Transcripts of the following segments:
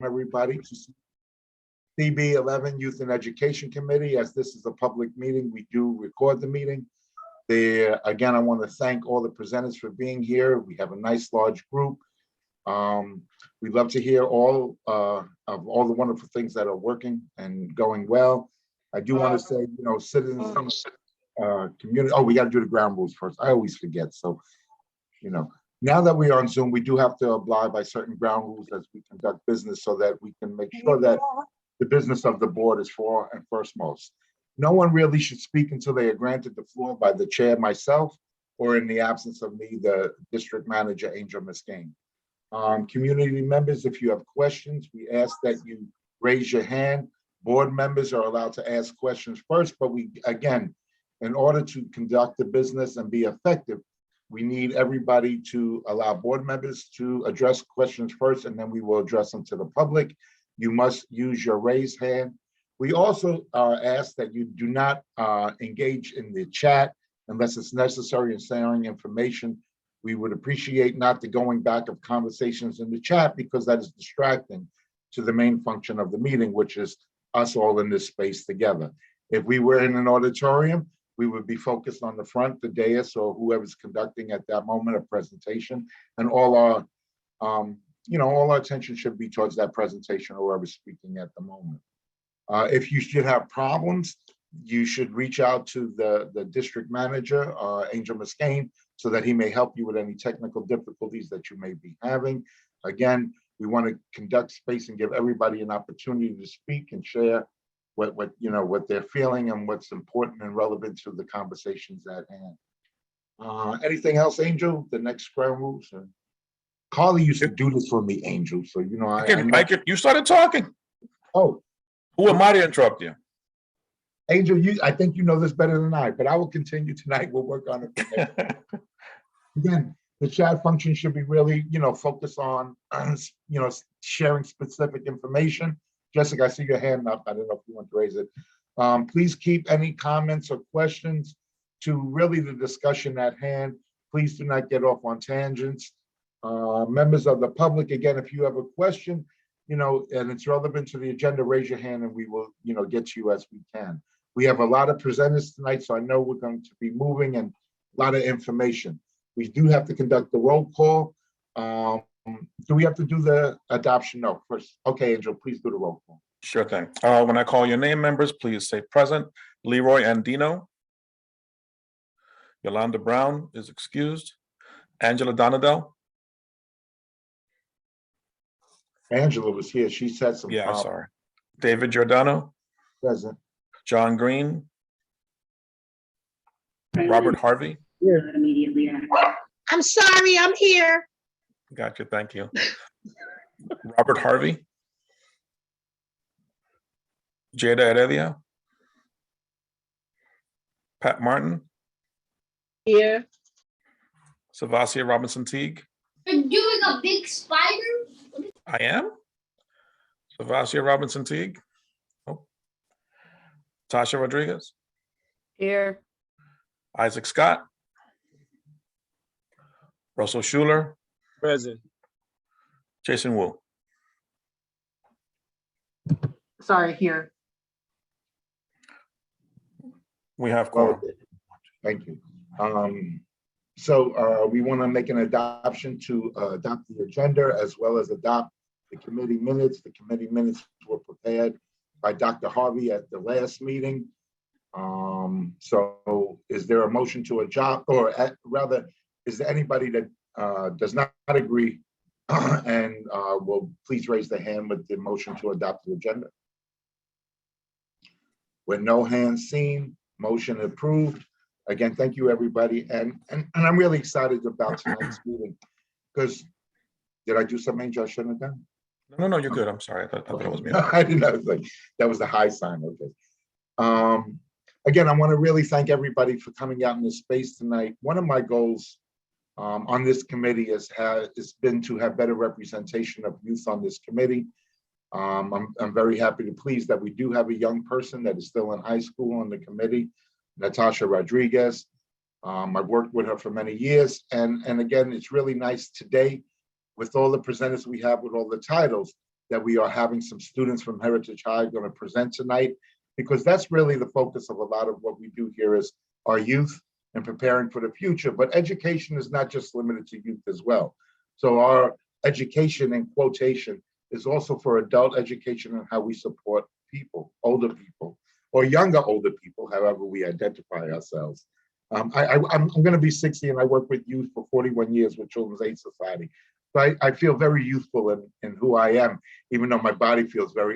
everybody to CB11 Youth and Education Committee. As this is a public meeting, we do record the meeting. Again, I want to thank all the presenters for being here. We have a nice large group. We'd love to hear all of all the wonderful things that are working and going well. I do want to say, citizens, community. Oh, we got to do the ground rules first. I always forget. So, now that we are on Zoom, we do have to abide by certain ground rules as we conduct business so that we can make sure that the business of the board is for and firstmost. No one really should speak until they are granted the floor by the chair, myself, or in the absence of me, the district manager, Angel Muscane. Community members, if you have questions, we ask that you raise your hand. Board members are allowed to ask questions first, but again, in order to conduct the business and be effective, we need everybody to allow board members to address questions first, and then we will address them to the public. You must use your raised hand. We also ask that you do not engage in the chat unless it's necessary in sharing information. We would appreciate not the going back of conversations in the chat because that is distracting to the main function of the meeting, which is us all in this space together. If we were in an auditorium, we would be focused on the front, the dais, or whoever's conducting at that moment a presentation, and all our, all our attention should be towards that presentation or whoever's speaking at the moment. If you should have problems, you should reach out to the district manager, Angel Muscane, so that he may help you with any technical difficulties that you may be having. Again, we want to conduct space and give everybody an opportunity to speak and share what they're feeling and what's important and relevant to the conversations at hand. Anything else, Angel? The next ground rules? Carly used to do this for me, Angel. So you started talking. Oh, who am I to interrupt you? Angel, I think you know this better than I, but I will continue tonight. We'll work on it. Again, the chat function should be really, focused on, sharing specific information. Jessica, I see your hand up. I don't know if you want to raise it. Please keep any comments or questions to really the discussion at hand. Please do not get off on tangents. Members of the public, again, if you have a question, and it's relevant to the agenda, raise your hand and we will, get to you as we can. We have a lot of presenters tonight, so I know we're going to be moving and a lot of information. We do have to conduct the roll call. Do we have to do the adoption? No, first. Okay, Angel, please do the roll call. Sure thing. When I call your name, members, please say present. Leroy Andino. Yolanda Brown is excused. Angela Donadell. Angela was here. She said some. Yeah, sorry. David Giordano. Present. John Green. Robert Harvey. I'm sorry, I'm here. Gotcha, thank you. Robert Harvey. Jada Heredia. Pat Martin. Here. Savasia Robinson Teague. You're doing a big spider? I am. Savasia Robinson Teague. Oh. Tasha Rodriguez. Here. Isaac Scott. Russell Schuler. Present. Jason Wu. Sorry, here. We have quorum. Thank you. So we want to make an adoption to adopt the agenda as well as adopt the committee minutes. The committee minutes were prepared by Dr. Harvey at the last meeting. So is there a motion to adopt, or rather, is there anybody that does not agree and will please raise their hand with the motion to adopt the agenda? With no hands seen, motion approved. Again, thank you, everybody. And I'm really excited about tonight's meeting because did I do something I shouldn't have done? No, you're good. I'm sorry. I thought it was me. I didn't know. Like, that was the high sign. Okay. Again, I want to really thank everybody for coming out in this space tonight. One of my goals on this committee has been to have better representation of youth on this committee. I'm very happy to please that we do have a young person that is still in high school on the committee, Natasha Rodriguez. I've worked with her for many years. And again, it's really nice today with all the presenters we have with all the titles that we are having some students from Heritage High going to present tonight, because that's really the focus of a lot of what we do here is our youth and preparing for the future. But education is not just limited to youth as well. So our education, in quotation, is also for adult education and how we support people, older people, or younger older people, however we identify ourselves. I'm going to be 60 and I work with youth for 41 years with Children's Aid Society. So I feel very youthful in who I am, even though my body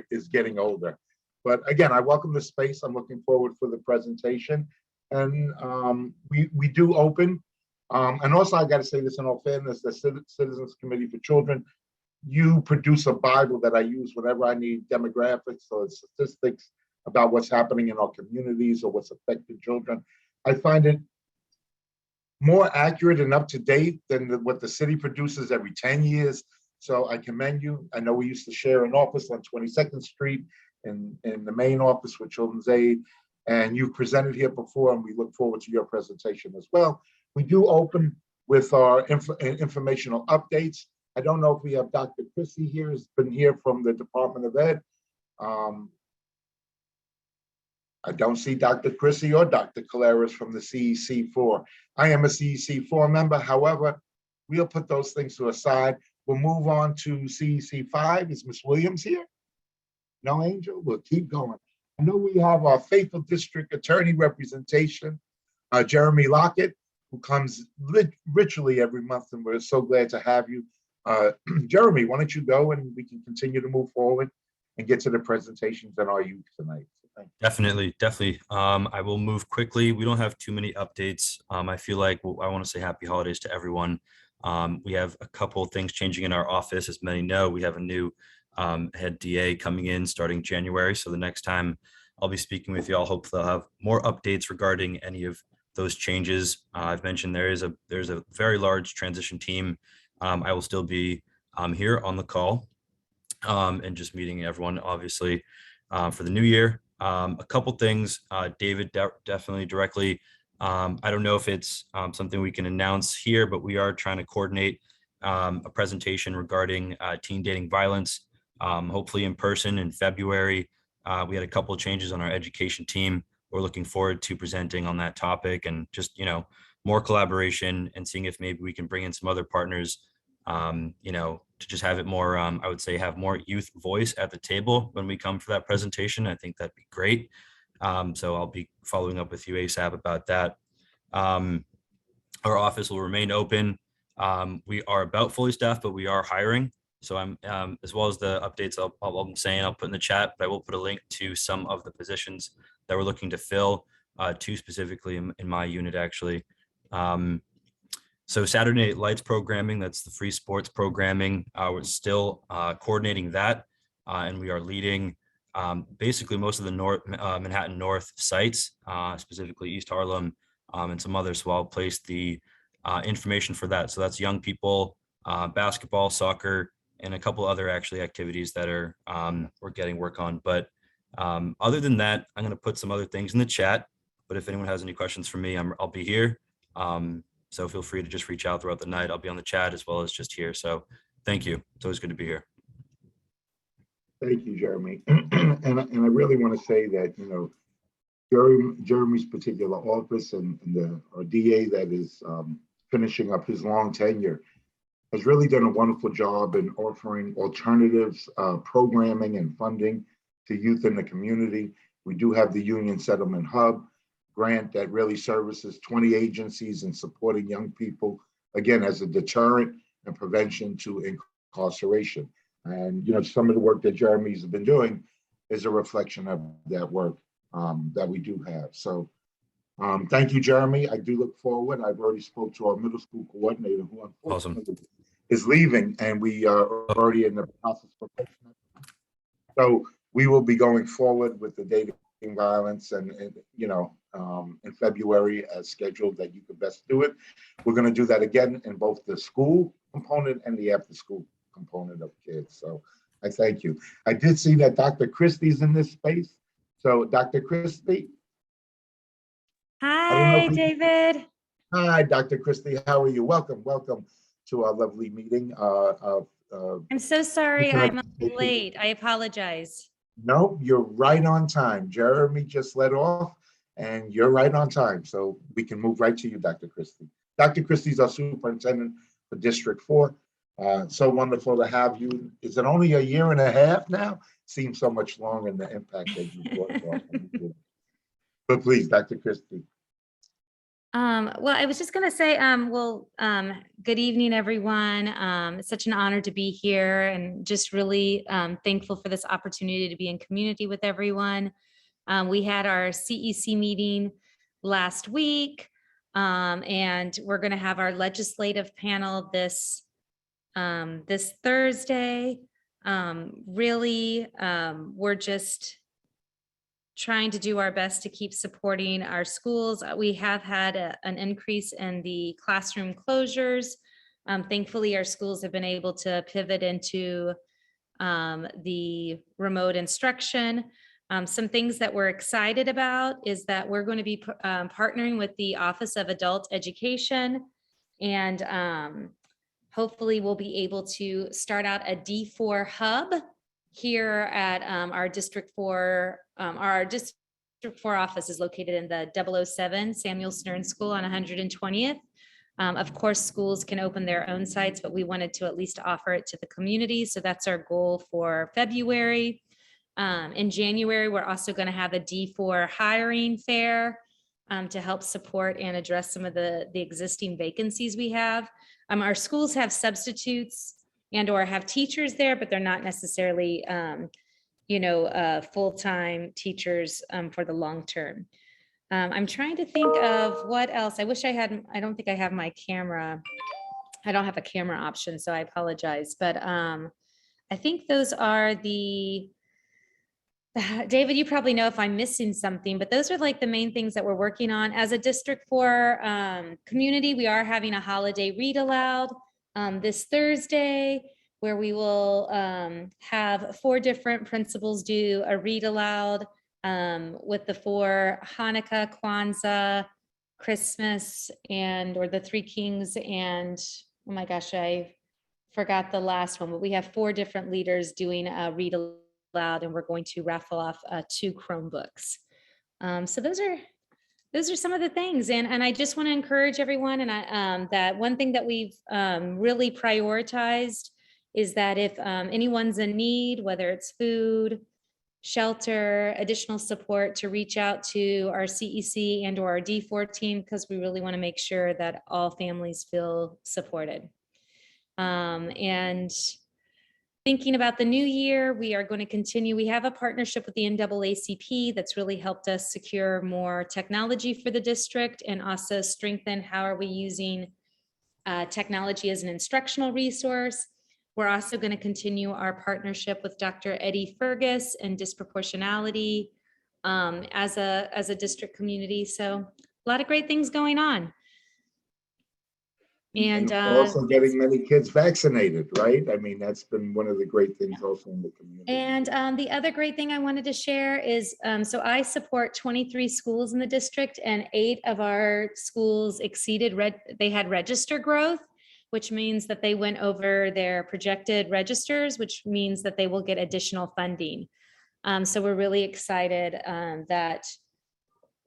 is getting older. But again, I welcome the space. I'm looking forward for the presentation. And we do open. And also, I got to say this in all fairness, the Citizens Committee for Children, you produce a Bible that I use whenever I need demographics or statistics about what's happening in our communities or what's affecting children. I find it more accurate and up to date than what the city produces every 10 years. So I commend you. I know we used to share an office on 22nd Street in the main office with Children's Aid, and you've presented here before, and we look forward to your presentation as well. We do open with our informational updates. I don't know if we have Dr. Chrissy here, who's been here from the Department of Ed. I don't see Dr. Chrissy or Dr. Caleras from the CEC4. I am a CEC4 member. However, we'll put those things to a side. We'll move on to CEC5. Is Ms. Williams here? No, Angel? We'll keep going. I know we have our faithful district attorney representation, Jeremy Lockett, who comes ritually every month, and we're so glad to have you. Jeremy, why don't you go and we can continue to move forward and get to the presentations on our youth tonight. Definitely. I will move quickly. We don't have too many updates. I feel like I want to say happy holidays to everyone. We have a couple of things changing in our office. As many know, we have a new head DA coming in starting January. So the next time I'll be speaking with you, I'll hopefully I'll have more updates regarding any of those changes. I've mentioned there's a very large transition team. I will still be here on the call and just meeting everyone, obviously, for the new year. A couple things, David, definitely directly. I don't know if it's something we can announce here, but we are trying to coordinate a presentation regarding teen dating violence, hopefully in person in February. We had a couple of changes on our education team. We're looking forward to presenting on that topic and just, more collaboration and seeing if maybe we can bring in some other partners, to just have it more, I would say, have more youth voice at the table when we come for that presentation. I think that'd be great. So I'll be following up with you ASAP about that. Our office will remain open. We are about fully staffed, but we are hiring. So I'm, as well as the updates I'm saying, I'll put in the chat, but I will put a link to some of the positions that we're looking to fill, two specifically in my unit, actually. So Saturday Night Lights programming, that's the free sports programming. We're still coordinating that, and we are leading basically most of the Manhattan North sites, specifically East Harlem and some others. So I'll place the information for that. So that's young people, basketball, soccer, and a couple other actually activities that are we're getting work on. But other than that, I'm going to put some other things in the chat. But if anyone has any questions for me, I'll be here. So feel free to just reach out throughout the night. I'll be on the chat as well as just here. So thank you. It's always good to be here. Thank you, Jeremy. and I really want to say that, Jeremy's particular office and our DA that is finishing up his long tenure has really done a wonderful job in offering alternatives, programming and funding to youth in the community. We do have the Union Settlement Hub grant that really services 20 agencies in supporting young people, again, as a deterrent and prevention to incarceration. And, some of the work that Jeremy's been doing is a reflection of that work that we do have. So thank you, Jeremy. I do look forward. I've already spoke to our middle school coordinator who unfortunately is leaving, and we are already in the process of. So we will be going forward with the dating violence and in February as scheduled that you could best do it. We're going to do that again in both the school component and the after school component of kids. So I thank you. I did see that Dr. Christie's in this space. So Dr. Christie. Hi, David. Hi, Dr. Christie. How are you? Welcome to our lovely meeting of I'm so sorry, Different I'm late. I apologize. No, you're right on time. Jeremy just let off and you're right on time. So we can move right to you, Dr. Christie. Dr. Christie's our superintendent for District 4. So wonderful to have you. Is it only a year and a half now? Seems so much longer in the impact that you brought to our community. But please, Dr. Christie. Well, I was just going to say, good evening, everyone. It's such an honor to be here and just really thankful for this opportunity to be in community with everyone. We had our CEC meeting last week, and we're going to have our legislative panel this Thursday. We're just trying to do our best to keep supporting our schools. We have had an increase in the classroom closures. Thankfully, our schools have been able to pivot into the remote instruction. Some things that we're excited about is that we're going to be partnering with the Office of Adult Education, and hopefully we'll be able to start out a D4 hub here at our District 4. Our District 4 office is located in the 007 Samuel Stern School on 120th. Of course, schools can open their own sites, but we wanted to at least offer it to the community. So that's our goal for February. In January, we're also going to have a D4 hiring fair to help support and address some of the existing vacancies we have. Our schools have substitutes and or have teachers there, but they're not necessarily full-time teachers for the long term. I'm trying to think of what else. I wish I don't think I have my camera. I don't have a camera option, so I apologize. But I think those are David, you probably know if I'm missing something, but those are like the main things that we're working on. As a District 4 community, we are having a holiday read aloud this Thursday, where we will have 4 different principals do a read aloud with the 4 Hanukkah, Kwanzaa, Christmas, or the 3 Kings, and oh my gosh, I forgot the last one, but we have 4 different leaders doing a read aloud, and we're going to raffle off 2 Chromebooks. So those are some of the things, and I just want to encourage everyone, and that one thing that we've really prioritized is that if anyone's in need, whether it's food, shelter, additional support, to reach out to our CEC and or our D4 team, because we really want to make sure that all families feel supported. And thinking about the new year, we are going to continue. We have a partnership with the NAACP that's really helped us secure more technology for the district, and also strengthen how are we using technology as an instructional resource. We're also going to continue our partnership with Dr. Eddie Fergus and disproportionality as a district community. So a lot of great things going on. And we're also getting many kids vaccinated, right? I mean, that's been one of the great things also in the community. And the other great thing I wanted to share is, so I support 23 schools in the district, and 8 of our schools exceeded, they had register growth, which means that they went over their projected registers, which means that they will get additional funding. So we're really excited that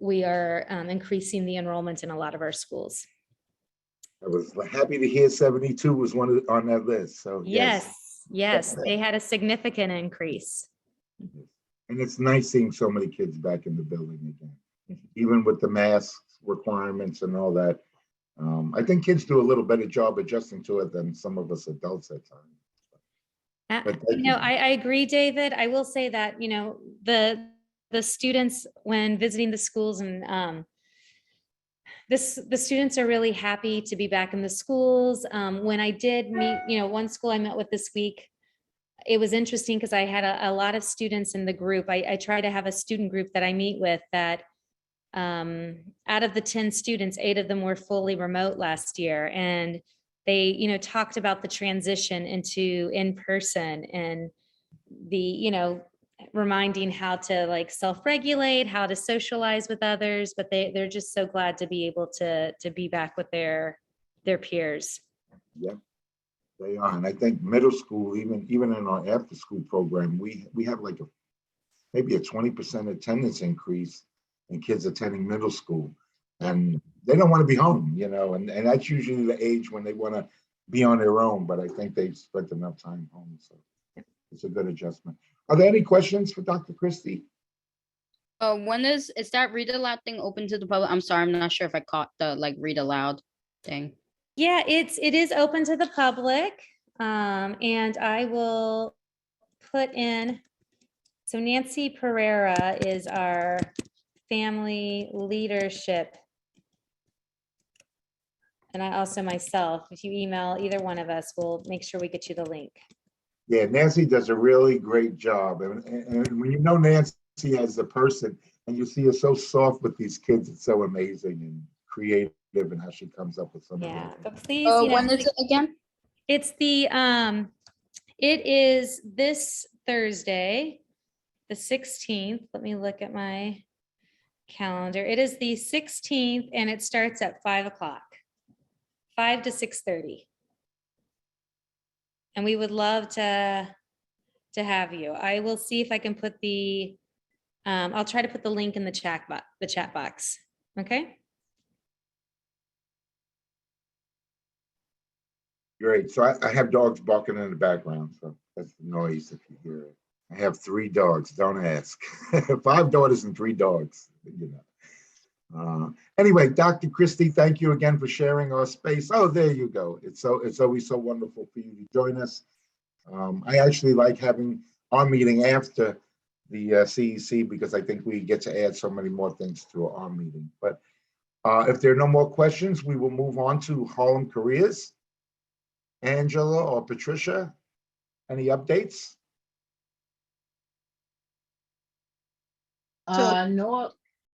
we are increasing the enrollment in a lot of our schools. I was happy to hear 72 was on that list. So yes, they had a significant increase. And it's nice seeing so many kids back in the building again, even with the mask requirements and all that. I think kids do a little better job adjusting to it than some of us adults at times. I agree, David. I will say that, the students, when visiting the schools, and the students are really happy to be back in the schools. When I did meet, one school I met with this week, it was interesting because I had a lot of students in the group. I try to have a student group that I meet with that out of the 10 students, 8 of them were fully remote last year. And they, talked about the transition into in-person, and the, reminding how to self-regulate, how to socialize with others, but they're just so glad to be able to be back with their peers. Yeah. They are, and I think middle school, even in our after-school program, we have like maybe a 20% attendance increase in kids attending middle school. And they don't want to be home, and that's usually the age when they want to be on their own, but I think they've spent enough time home, so it's a good adjustment. Are there any questions for Dr. Christie? When is that read aloud thing open to the public? I'm sorry, I'm not sure if I caught the read aloud thing. Yeah, it is open to the public. And I will put in, so Nancy Pereira is our family leadership. And I also myself, if you email either one of us, we'll make sure we get you the link. Yeah, Nancy does a really great job. And when you know Nancy as a person and you see her so soft with these kids, it's so amazing and creative and how she comes up with some Yeah, of but please, you know, When is it again? it's it is this Thursday, the 16th. Let me look at my calendar. It is the 16th and it starts at 5 o'clock, 5 to 6:30. And we would love to have you. I will see if I can put I'll try to put the link in the chat box. Okay. Great. So I have dogs barking in the background, so that's the noise if you hear it. I have 3 dogs, don't ask. 5 daughters and 3 dogs, Anyway, Dr. Christie, thank you again for sharing our space. Oh, there you go. It's always so wonderful for you to join us. I actually like having our meeting after the CEC because I think we get to add so many more things to our meeting. But if there are no more questions, we will move on to Harlem Careers. Angela or Patricia, any updates? No,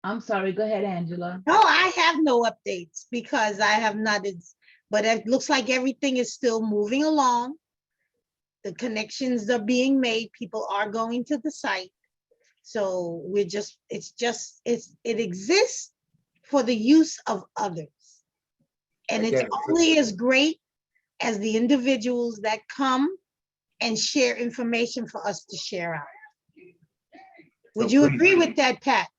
I'm sorry. Go ahead, Angela. No, I have no updates because I have not, but it looks like everything is still moving along. The connections are being made. People are going to the site. So it exists for the use of others. And it's Again, only as great as the individuals that come and share information for us to share out. Would you agree with that, Pat?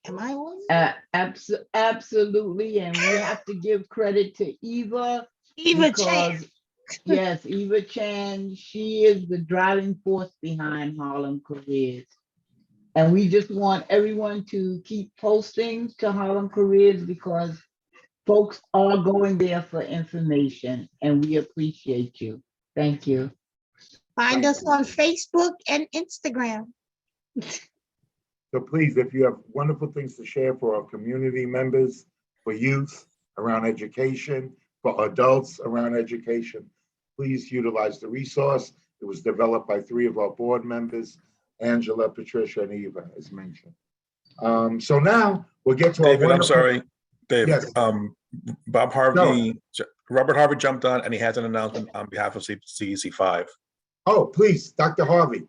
Am I on? Absolutely, and we have to give credit to Eva. Eva Chan. because, yes, Eva Chan, she is the driving force behind Harlem Careers. And we just want everyone to keep posting to Harlem Careers because folks are going there for information, and we appreciate you. Thank you. Find us on Facebook and Instagram. So please, if you have wonderful things to share for our community members, for youth around education, for adults around education, please utilize the resource. It was developed by 3 of our board members, Angela, Patricia, and Eva, as mentioned. So now we'll get to our David, I'm wonderful- sorry, Dave. Yes. Bob Harvey, Robert Harvey jumped on and he has an announcement on behalf of CEC 5. Oh, please, Dr. Harvey.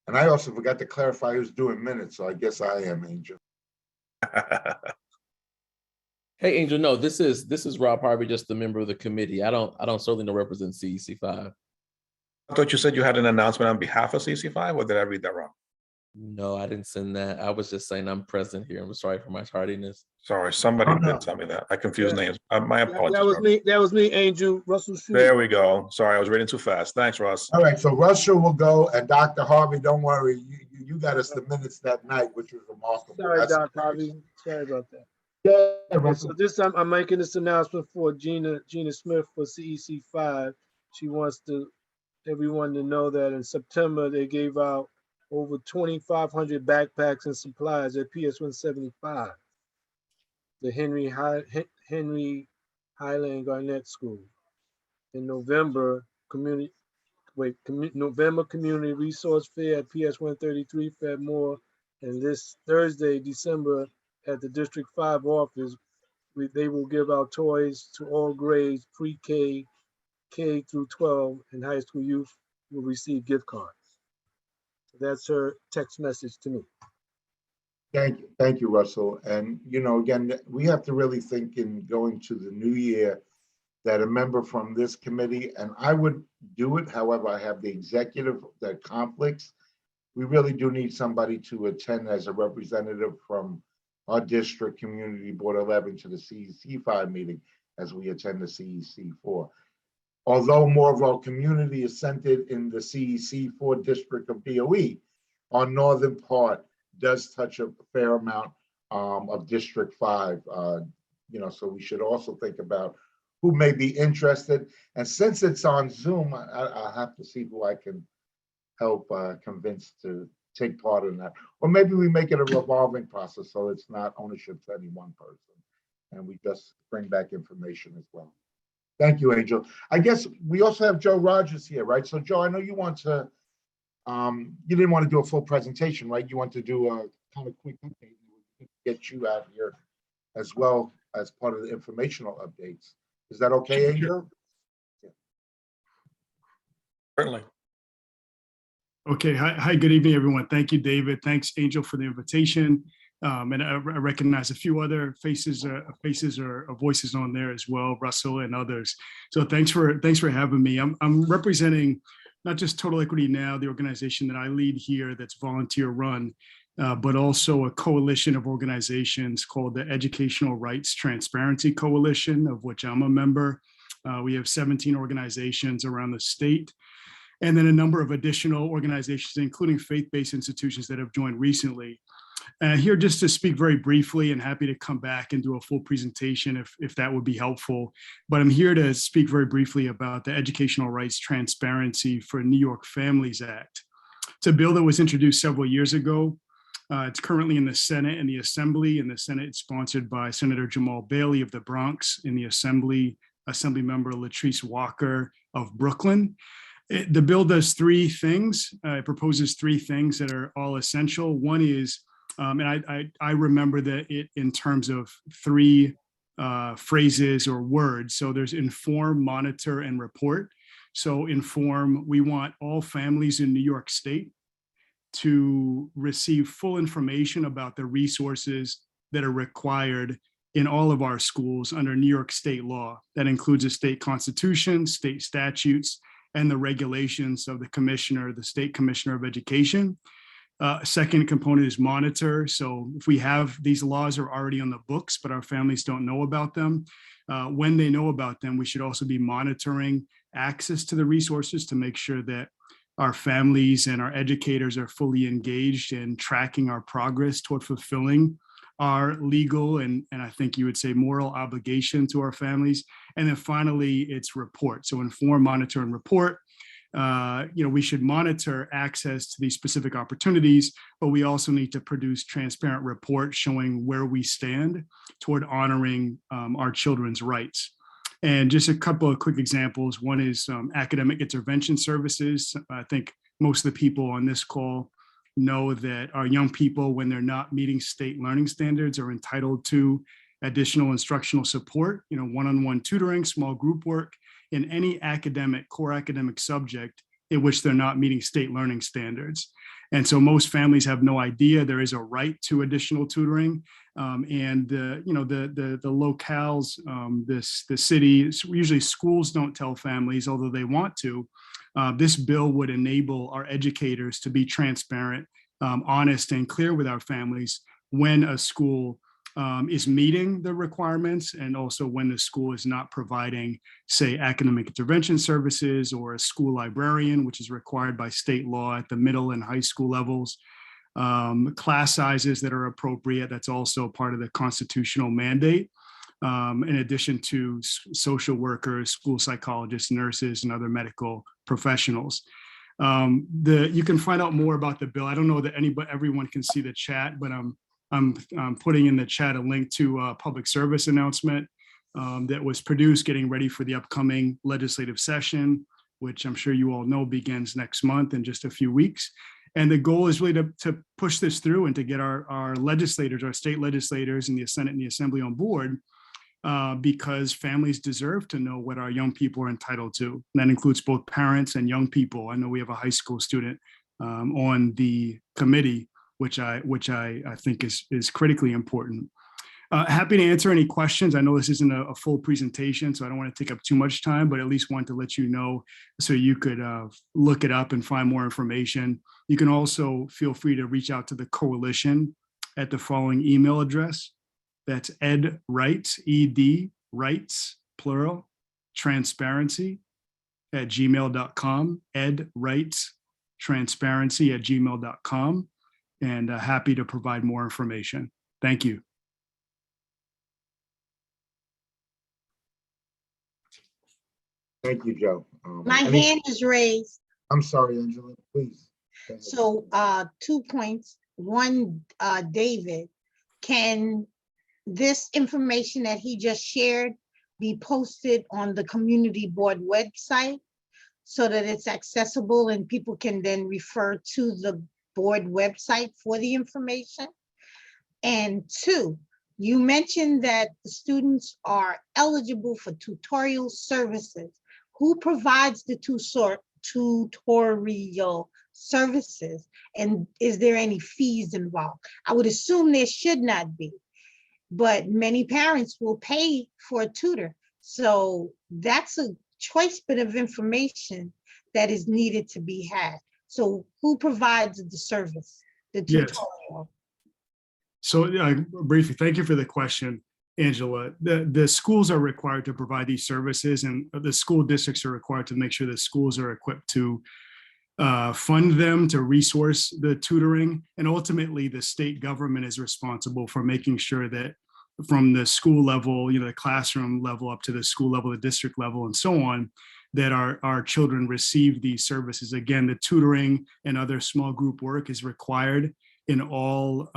And I also forgot to clarify who's doing minutes, so I guess I am, Angel. Hey, Angel, no, this is Rob Harvey, just a member of the committee. I don't certainly represent CEC 5. I thought you said you had an announcement on behalf of CEC 5, or did I read that wrong? No, I didn't send that. I was just saying I'm present here. I'm sorry for my tardiness. Sorry, somebody Oh, no. did tell me that. I confused names. My apologies. That was Robert. me. That was me, Angel Russell. There we go. Sorry, I was reading too fast. Thanks, Russ. All right, so Russia will go, and Dr. Harvey, don't worry, you got us the minutes that night, which was remarkable. Sorry, That's- Doc Harvey. Sorry about that. Yeah, Okay, Russell. so this time I'm making this announcement for Gina Smith for CEC 5. She wants everyone to know that in September they gave out over 2,500 backpacks and supplies at PS 175, the Henry Highland Garnett School. In November, November Community Resource Fair at PS 133 fed more, and this Thursday, December, at the District 5 office, they will give out toys to all grades, pre-K, K through 12, and high school youth will receive gift cards. That's her text message to me. Thank you, Russell. And, again, we have to really think in going to the new year that a member from this committee, and I would do it, however, I have the executive that conflicts. We really do need somebody to attend as a representative from our district, Community Board 11, to the CEC 5 meeting as we attend the CEC 4. Although more of our community is centered in the CEC 4 district of DOE, our northern part does touch a fair amount of District 5. So we should also think about who may be interested. And since it's on Zoom, I'll have to see who I can help convince to take part in that. Or maybe we make it a revolving process so it's not ownership to any one person. And we just bring back information as well. Thank you, Angel. I guess we also have Joe Rogers here, right? So Joe, I know you want to, you didn't want to do a full presentation, right? You want to do a kind of quick update. Get you out here as well as part of the informational updates. Is that okay, Angel? Yeah. Certainly. Okay. Hi, good evening, everyone. Thank you, David. Thanks, Angel, for the invitation. And I recognize a few other faces or voices on there as well, Russell and others. So thanks for having me. I'm representing not just Total Equity Now, the organization that I lead here that's volunteer run, but also a coalition of organizations called the Educational Rights Transparency Coalition, of which I'm a member. We have 17 organizations around the state, and then a number of additional organizations, including faith-based institutions that have joined recently. Here just to speak very briefly, and happy to come back and do a full presentation if that would be helpful. But I'm here to speak very briefly about the Educational Rights Transparency for New York Families Act. It's a bill that was introduced several years ago. It's currently in the Senate and the Assembly. In the Senate, it's sponsored by Senator Jamal Bailey of the Bronx. In the Assembly, Assembly Member Latrice Walker of Brooklyn. The bill does three things. It proposes three things that are all essential. One is, and I remember that it in terms of three phrases or words. So there's inform, monitor, and report. So inform, we want all families in New York State to receive full information about the resources that are required in all of our schools under New York state law. That includes the state constitution, state statutes, and the regulations of the commissioner, the state commissioner of education. Second component is monitor. So if we have these laws are already on the books, but our families don't know about them, when they know about them, we should also be monitoring access to the resources to make sure that our families and our educators are fully engaged in tracking our progress toward fulfilling our legal and I think you would say moral obligation to our families. And then finally, it's report. So inform, monitor, and report. We should monitor access to these specific opportunities, but we also need to produce transparent reports showing where we stand toward honoring our children's rights. And just a couple of quick examples. One is academic intervention services. I think most of the people on this call know that our young people, when they're not meeting state learning standards, are entitled to additional instructional support, one-on-one tutoring, small group work in any core academic subject in which they're not meeting state learning standards. And so most families have no idea there is a right to additional tutoring. And the locales, the city, usually schools don't tell families, although they want to. This bill would enable our educators to be transparent, honest, and clear with our families when a school is meeting the requirements, and also when the school is not providing, say, academic intervention services or a school librarian, which is required by state law at the middle and high school levels. Class sizes that are appropriate, that's also part of the constitutional mandate. In addition to social workers, school psychologists, nurses, and other medical professionals. You can find out more about the bill. I don't know that everyone can see the chat, but I'm putting in the chat a link to a public service announcement that was produced getting ready for the upcoming legislative session, which I'm sure you all know begins next month in just a few weeks. And the goal is really to push this through and to get our legislators, our state legislators in the Senate and the Assembly on board, because families deserve to know what our young people are entitled to. And that includes both parents and young people. I know we have a high school student on the committee which I think is critically important. Happy to answer any questions. I know this isn't a full presentation, so I don't want to take up too much time, but at least want to let you know so you could look it up and find more information. You can also feel free to reach out to the coalition at the following email address. That's edrights, ED, rights, plural, transparency @gmail.com, edrightstransparency@gmail.com, and happy to provide more information. Thank you. Thank you, Joe. My hand is raised. I'm sorry, Angela, please. Go ahead. So 2 points. One, David, can this information that he just shared be posted on the community board website so that it's accessible and people can then refer to the board website for the information? And 2, you mentioned that the students are eligible for tutorial services. Who provides the tutorial services? And is there any fees involved? I would assume there should not be, but many parents will pay for a tutor. So that's a choice bit of information that is needed to be had. So who provides the service, the Yes. tutorial? So briefly, thank you for the question, Angela. The schools are required to provide these services, and the school districts are required to make sure that schools are equipped to fund them, to resource the tutoring. And ultimately, the state government is responsible for making sure that from the school level, the classroom level up to the school level, the district level, and so on, that our children receive these services. Again, the tutoring and other small group work is required in all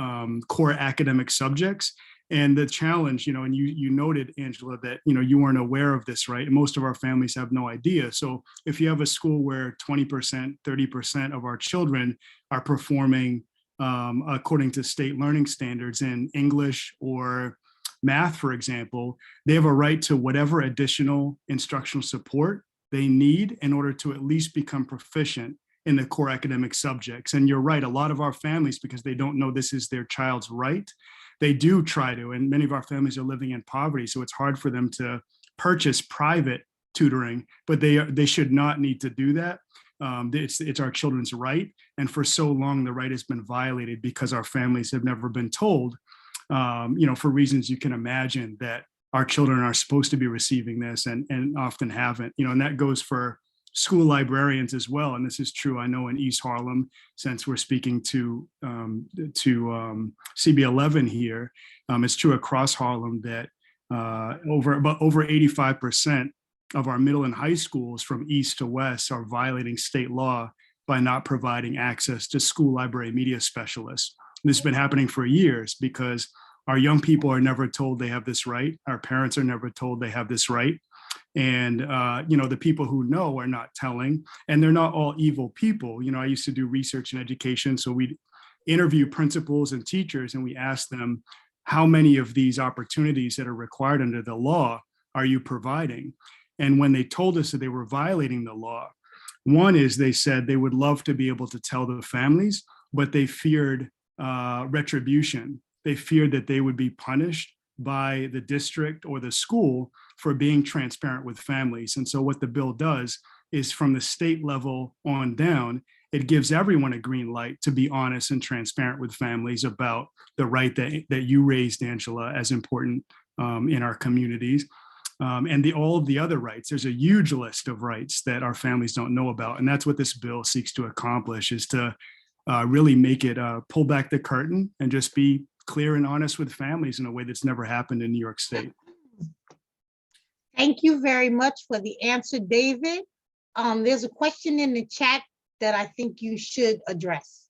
core academic subjects. And the challenge, and you noted, Angela, that, you weren't aware of this, right? And most of our families have no idea. So if you have a school where 20%, 30% of our children are performing according to state learning standards in English or math, for example, they have a right to whatever additional instructional support they need in order to at least become proficient in the core academic subjects. And you're right, a lot of our families, because they don't know this is their child's right, they do try to, and many of our families are living in poverty, so it's hard for them to purchase private tutoring, but they should not need to do that. It's our children's right, and for so long the right has been violated because our families have never been told, for reasons you can imagine, that our children are supposed to be receiving this and often haven't. And that goes for school librarians as well. And this is true, I know, in East Harlem, since we're speaking to CB11 here. It's true across Harlem that over 85% of our middle and high schools from east to west are violating state law by not providing access to school library media specialists. This has been happening for years because our young people are never told they have this right. Our parents are never told they have this right. And, the people who know are not telling, and they're not all evil people. I used to do research in education. So we'd interview principals and teachers, and we asked them, how many of these opportunities that are required under the law are you providing? And when they told us that they were violating the law, one is they said they would love to be able to tell the families, but they feared retribution. They feared that they would be punished by the district or the school for being transparent with families. And so what the bill does is, from the state level on down, it gives everyone a green light to be honest and transparent with families about the right that you raised, Angela, as important in our communities. And all of the other rights. There's a huge list of rights that our families don't know about. And that's what this bill seeks to accomplish, is to really make it pull back the curtain and just be clear and honest with families in a way that's never happened in New York State. Thank you very much for the answer, David. There's a question in the chat that I think you should address.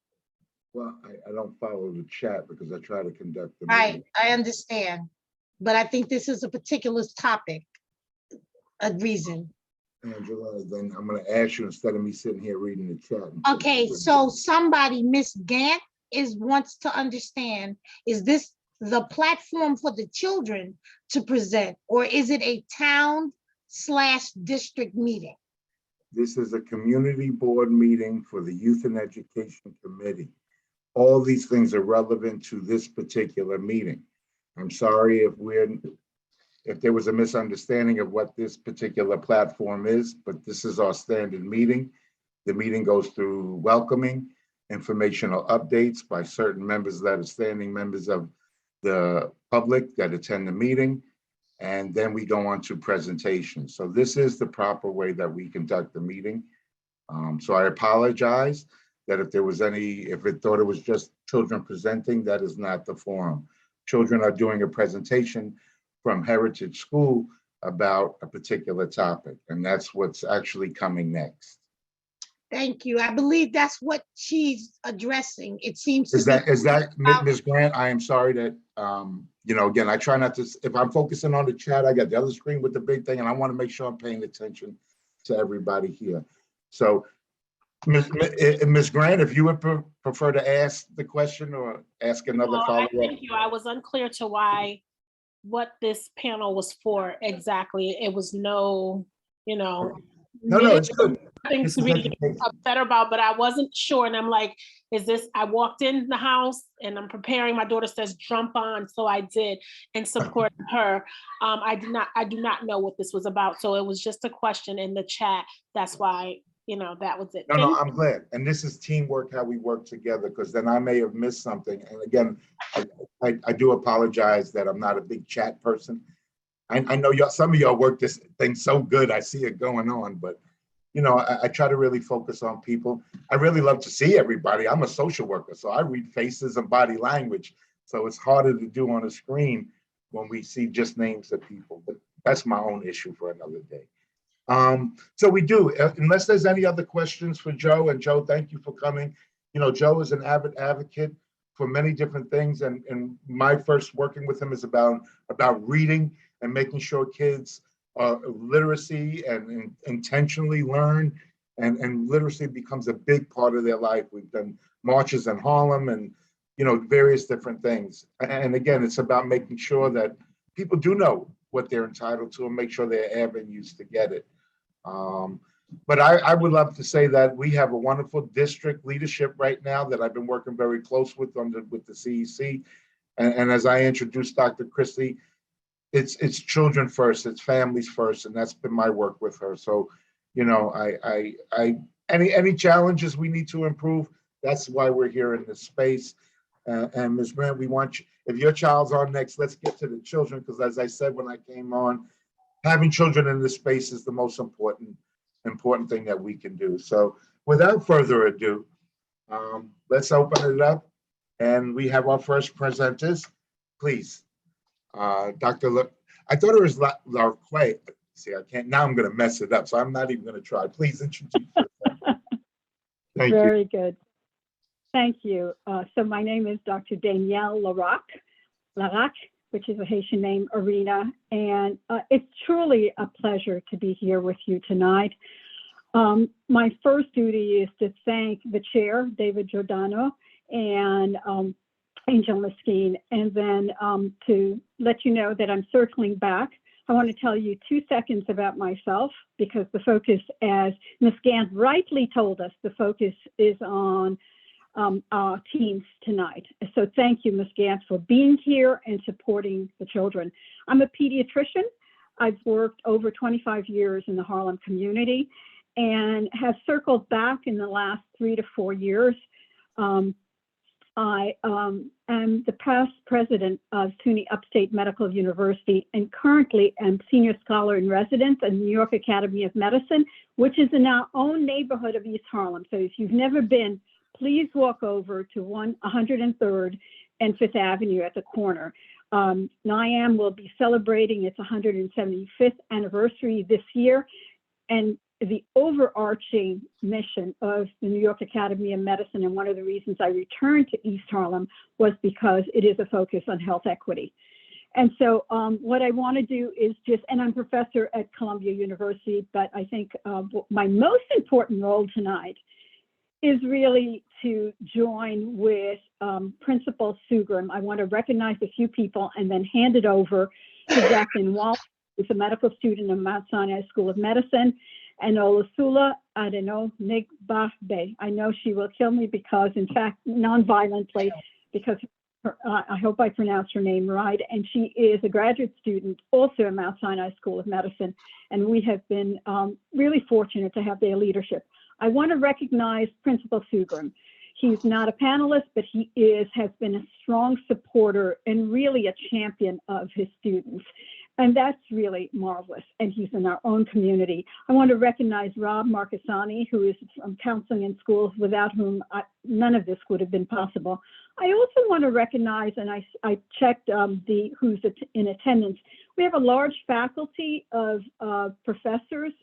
Well, I don't follow the chat because I try to conduct the Right, meeting. I understand, but I think this is a particular topic, a reason. Angela, then I'm going to ask you, instead of me sitting here reading the chat. Okay, so somebody, Miss Gant, wants to understand, is this the platform for the children to present, or is it a town/district meeting? This is a community board meeting for the Youth and Education Committee. all these things are relevant to this particular meeting. I'm sorry if there was a misunderstanding of what this particular platform is, but this is our standard meeting. The meeting goes through welcoming, informational updates by certain members that are standing members of the public that attend the meeting, and then we go on to presentation. So this is the proper way that we conduct the meeting. So I apologize that if it thought it was just children presenting, that is not the forum. Children are doing a presentation from Heritage School about a particular topic, and that's what's actually coming next. Thank you. I believe that's what she's addressing. It seems to Is that Ms. Grant? I am sorry that, again, I try not to, if I'm focusing on the chat, I got the other screen with the big thing, and I want to make sure I'm paying attention to everybody here. So, Ms. Grant, if you would prefer to ask the question or ask another follow-up. Thank you. I was unclear to what this panel was for exactly. It was no, No, it's good. Things to really get upset about, but I wasn't sure. And I'm like, I walked in the house and I'm preparing. My daughter says, jump on. So I did in support of her. I do not know what this was about. So it was just a question in the chat. That's why, that was it. No, I'm glad. And this is teamwork, how we work together, because then I may have missed something. And again, I do apologize that I'm not a big chat person. I know some of y'all work this thing so good. I see it going on, but I try to really focus on people. I really love to see everybody. I'm a social worker, so I read faces and body language. So it's harder to do on a screen when we see just names of people, but that's my own issue for another day. So we do, unless there's any other questions for Joe, and Joe, thank you for coming. Joe is an avid advocate for many different things, and my first working with him is about reading and making sure kids literacy and intentionally learn, and literacy becomes a big part of their life. We've done marches in Harlem and various different things. And again, it's about making sure that people do know what they're entitled to and make sure there are avenues to get it. But I would love to say that we have a wonderful district leadership right now that I've been working very close with with the CEC. And as I introduced Dr. Christie, it's children first, it's families first, and that's been my work with her. So, any challenges we need to improve, that's why we're here in this space. And Ms. Grant, we want you, if your child's on next, let's get to the children, because as I said when I came on, having children in this space is the most important thing that we can do. So without further ado, let's open it up, and we have our first presenters. Please, Dr. I thought it was Larquay. See, I can't, now I'm going to mess it up, so I'm not even going to try. Please introduce yourself. Thank you. Very good. Thank you. So my name is Dr. Danielle Larac, which is a Haitian name, Arena, and it's truly a pleasure to be here with you tonight. My first duty is to thank the chair, David Giordano, and Angel Mesquine, and then to let you know that I'm circling back. I want to tell you 2 seconds about myself, because the focus, as Ms. Gant rightly told us, the focus is on our teens tonight. So thank you, Ms. Gant, for being here and supporting the children. I'm a pediatrician. I've worked over 25 years in the Harlem community and have circled back in the last 3 to 4 years. I am the past president of SUNY Upstate Medical University and currently am senior scholar in residence at New York Academy of Medicine, which is in our own neighborhood of East Harlem. So if you've never been, please walk over to 103rd and 5th Avenue at the corner. NIAM will be celebrating its 175th anniversary this year, and the overarching mission of the New York Academy of Medicine, and one of the reasons I returned to East Harlem, was because it is a focus on health equity. And so what I want to do is and I'm professor at Columbia University, but I think my most important role tonight is really to join with Principal Sugrum. I want to recognize a few people and then hand it over to Jacqueline Wall, who's a medical student at Mount Sinai School of Medicine, and Olasula Adeno Nigbabe. I know she will kill me because, in fact, non-violently, because I hope I pronounced her name right. And she is a graduate student also at Mount Sinai School of Medicine. And we have been really fortunate to have their leadership. I want to recognize Principal Sugrum. He's not a panelist, but he has been a strong supporter and really a champion of his students. And that's really marvelous. And he's in our own community. I want to recognize Rob Marcassani, who is from Counseling in Schools, without whom none of this would have been possible. I also want to recognize, and I checked who's in attendance. We have a large faculty of professors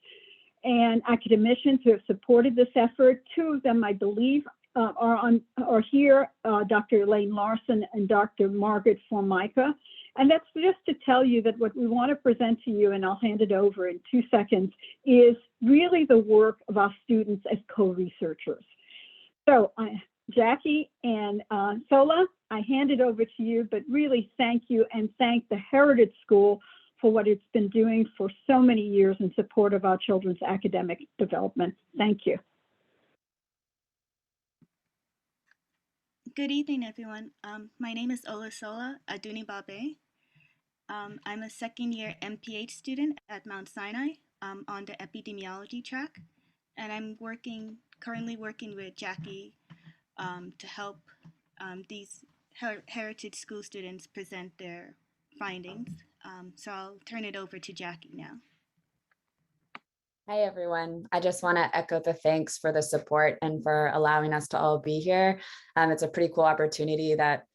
and academicians who have supported this effort. Two of them, I believe, are here, Dr. Elaine Larson and Dr. Margaret Formica. And that's just to tell you that what we want to present to you, and I'll hand it over in 2 seconds, is really the work of our students as co-researchers. So Jackie and Sola, I hand it over to you, but really thank you and thank the Heritage School for what it's been doing for so many years in support of our children's academic development. Thank you. Good evening, everyone. My name is Olasola Aduni Babe. I'm a second-year MPH student at Mount Sinai on the epidemiology track, and I'm currently working with Jackie to help these Heritage School students present their findings. So I'll turn it over to Jackie now. Hi, everyone. I just want to echo the thanks for the support and for allowing us to all be here. It's a pretty cool opportunity that,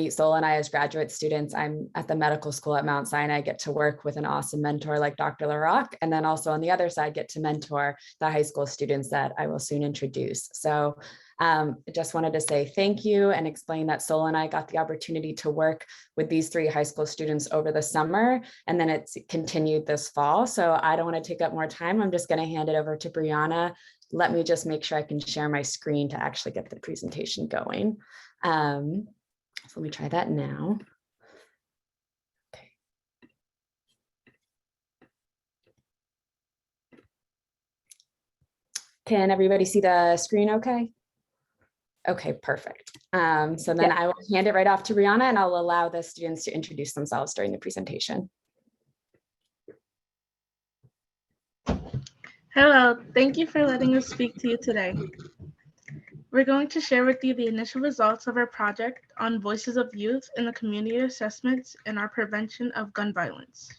Sola and I as graduate students, I'm at the medical school at Mount Sinai, get to work with an awesome mentor like Dr. LaRock. And then also on the other side, get to mentor the high school students that I will soon introduce. So I just wanted to say thank you and explain that Sola and I got the opportunity to work with these 3 high school students over the summer, and then it's continued this fall. So I don't want to take up more time. I'm just going to hand it over to Brianna. Let me just make sure I can share my screen to actually get the presentation going. So let me try that now. Okay. Can everybody see the screen okay? Okay, perfect. So then I will hand it right off to Brianna, and I'll allow the students to introduce themselves during the presentation. Hello, thank you for letting us speak to you today. We're going to share with you the initial results of our project on voices of youth in the community assessments and our prevention of gun violence.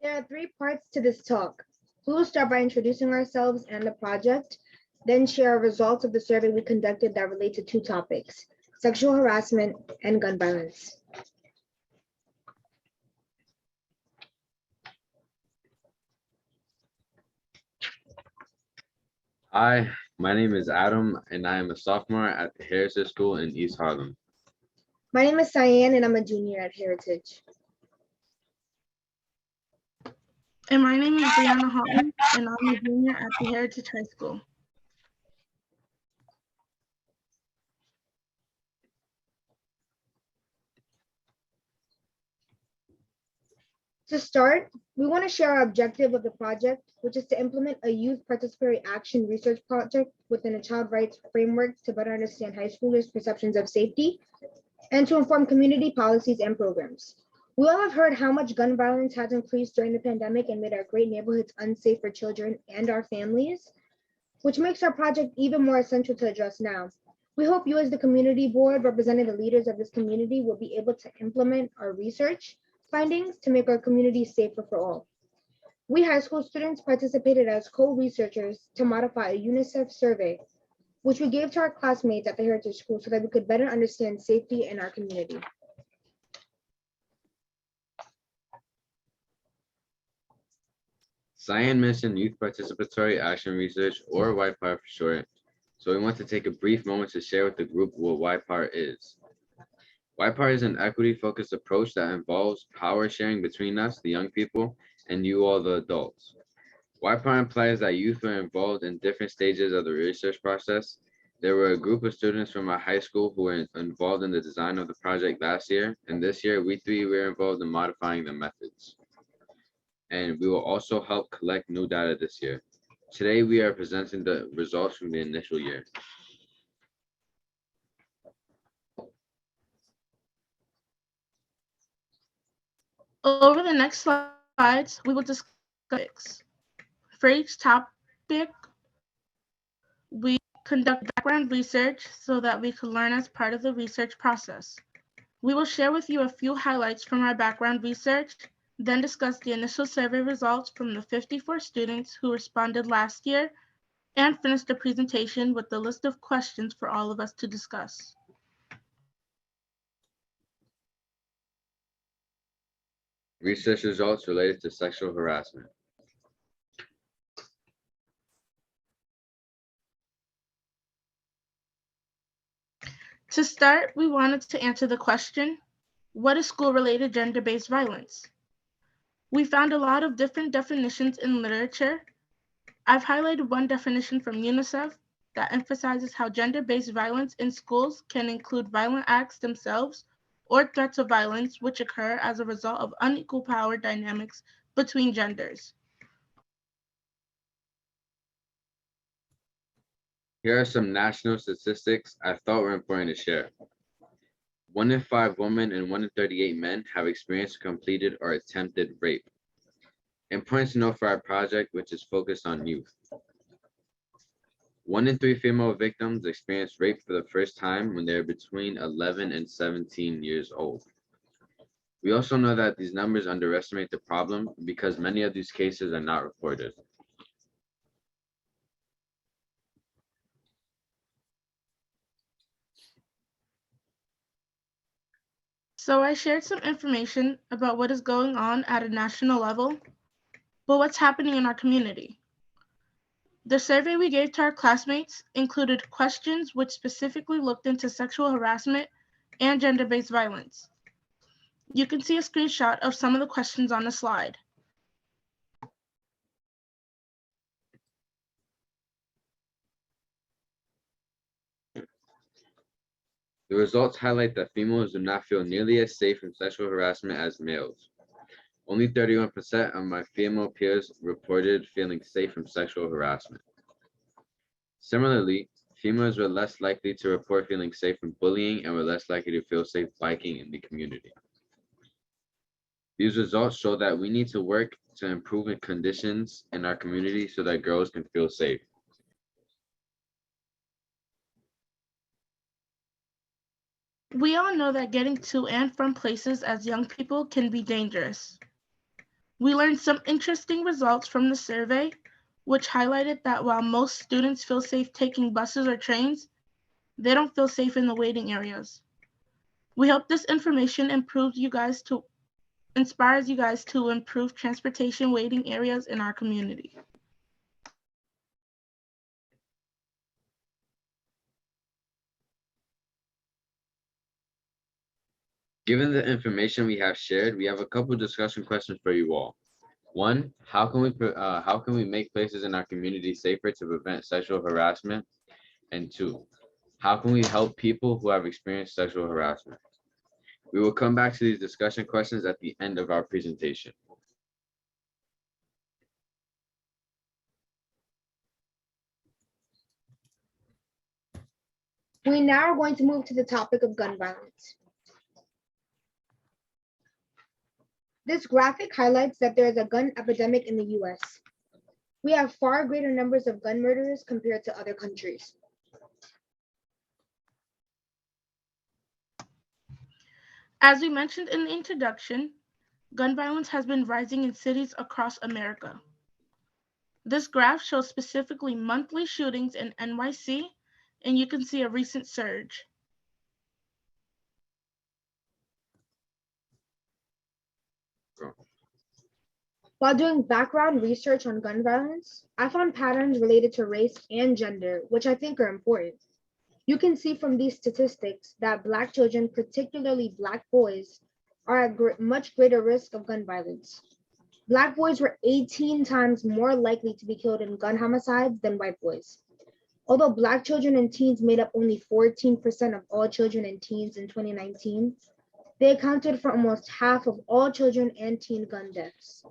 There are 3 parts to this talk. We will start by introducing ourselves and the project, then share our results of the survey we conducted that relate to 2 topics, sexual harassment and gun violence. Hi, my name is Adam, and I am a sophomore at the Heritage School in East Harlem. My name is Cyan, and I'm a junior at Heritage. And my name is Brianna Houghton, and I'm a junior at the Heritage High School. To start, we want to share our objective of the project, which is to implement a youth participatory action research project within a child rights framework to better understand high schoolers' perceptions of safety and to inform community policies and programs. We all have heard how much gun violence has increased during the pandemic and made our great neighborhoods unsafe for children and our families, which makes our project even more essential to address now. We hope you as the community board representing the leaders of this community will be able to implement our research findings to make our community safer for all. We high school students participated as co-researchers to modify a UNICEF survey, which we gave to our classmates at the Heritage School so that we could better understand safety in our community. Cyan mentioned Youth Participatory Action Research, or YPAR for short, so we want to take a brief moment to share with the group what YPAR is. YPAR is an equity-focused approach that involves power sharing between us, the young people, and you all, the adults. YPAR implies that youth are involved in different stages of the research process. There were a group of students from our high school who were involved in the design of the project last year, and this year we 3 were involved in modifying the methods. and we will also help collect new data this year. Today, we are presenting the results from the initial year. Over the next slides, we will discuss for each topic. We conduct background research so that we can learn as part of the research process. We will share with you a few highlights from our background research, then discuss the initial survey results from the 54 students who responded last year, and finish the presentation with the list of questions for all of us to discuss. Research results related to sexual harassment. To start, we wanted to answer the question, what is school-related gender-based violence? We found a lot of different definitions in literature. I've highlighted one definition from UNICEF that emphasizes how gender-based violence in schools can include violent acts themselves or threats of violence which occur as a result of unequal power dynamics between genders. Here are some national statistics I thought were important to share. 1 in 5 women and 1 in 38 men have experienced, completed, or attempted rape. Important to know for our project, which is focused on youth. 1 in 3 female victims experienced rape for the first time when they're between 11 and 17 years old. We also know that these numbers underestimate the problem because many of these cases are not reported. So I shared some information about what is going on at a national level, but what's happening in our community. The survey we gave to our classmates included questions which specifically looked into sexual harassment and gender-based violence. You can see a screenshot of some of the questions on the slide. The results highlight that females do not feel nearly as safe from sexual harassment as males. Only 31% of my female peers reported feeling safe from sexual harassment. Similarly, females were less likely to report feeling safe from bullying and were less likely to feel safe biking in the community. These results show that we need to work to improve conditions in our community so that girls can feel safe. We all know that getting to and from places as young people can be dangerous. We learned some interesting results from the survey, which highlighted that while most students feel safe taking buses or trains, they don't feel safe in the waiting areas. We hope this information inspires you guys to improve transportation waiting areas in our community. Given the information we have shared, we have a couple discussion questions for you all. 1, how can we make places in our community safer to prevent sexual harassment? And 2, how can we help people who have experienced sexual harassment? We will come back to these discussion questions at the end of our presentation. We now are going to move to the topic of gun violence. This graphic highlights that there is a gun epidemic in the US. We have far greater numbers of gun murderers compared to other countries. As we mentioned in the introduction, gun violence has been rising in cities across America. This graph shows specifically monthly shootings in NYC, and you can see a recent surge. While doing background research on gun violence, I found patterns related to race and gender, which I think are important. You can see from these statistics that Black children, particularly Black boys, are at much greater risk of gun violence. Black boys were 18 times more likely to be killed in gun homicides than white boys. Although Black children and teens made up only 14% of all children and teens in 2019, they accounted for almost half of all children and teen gun deaths.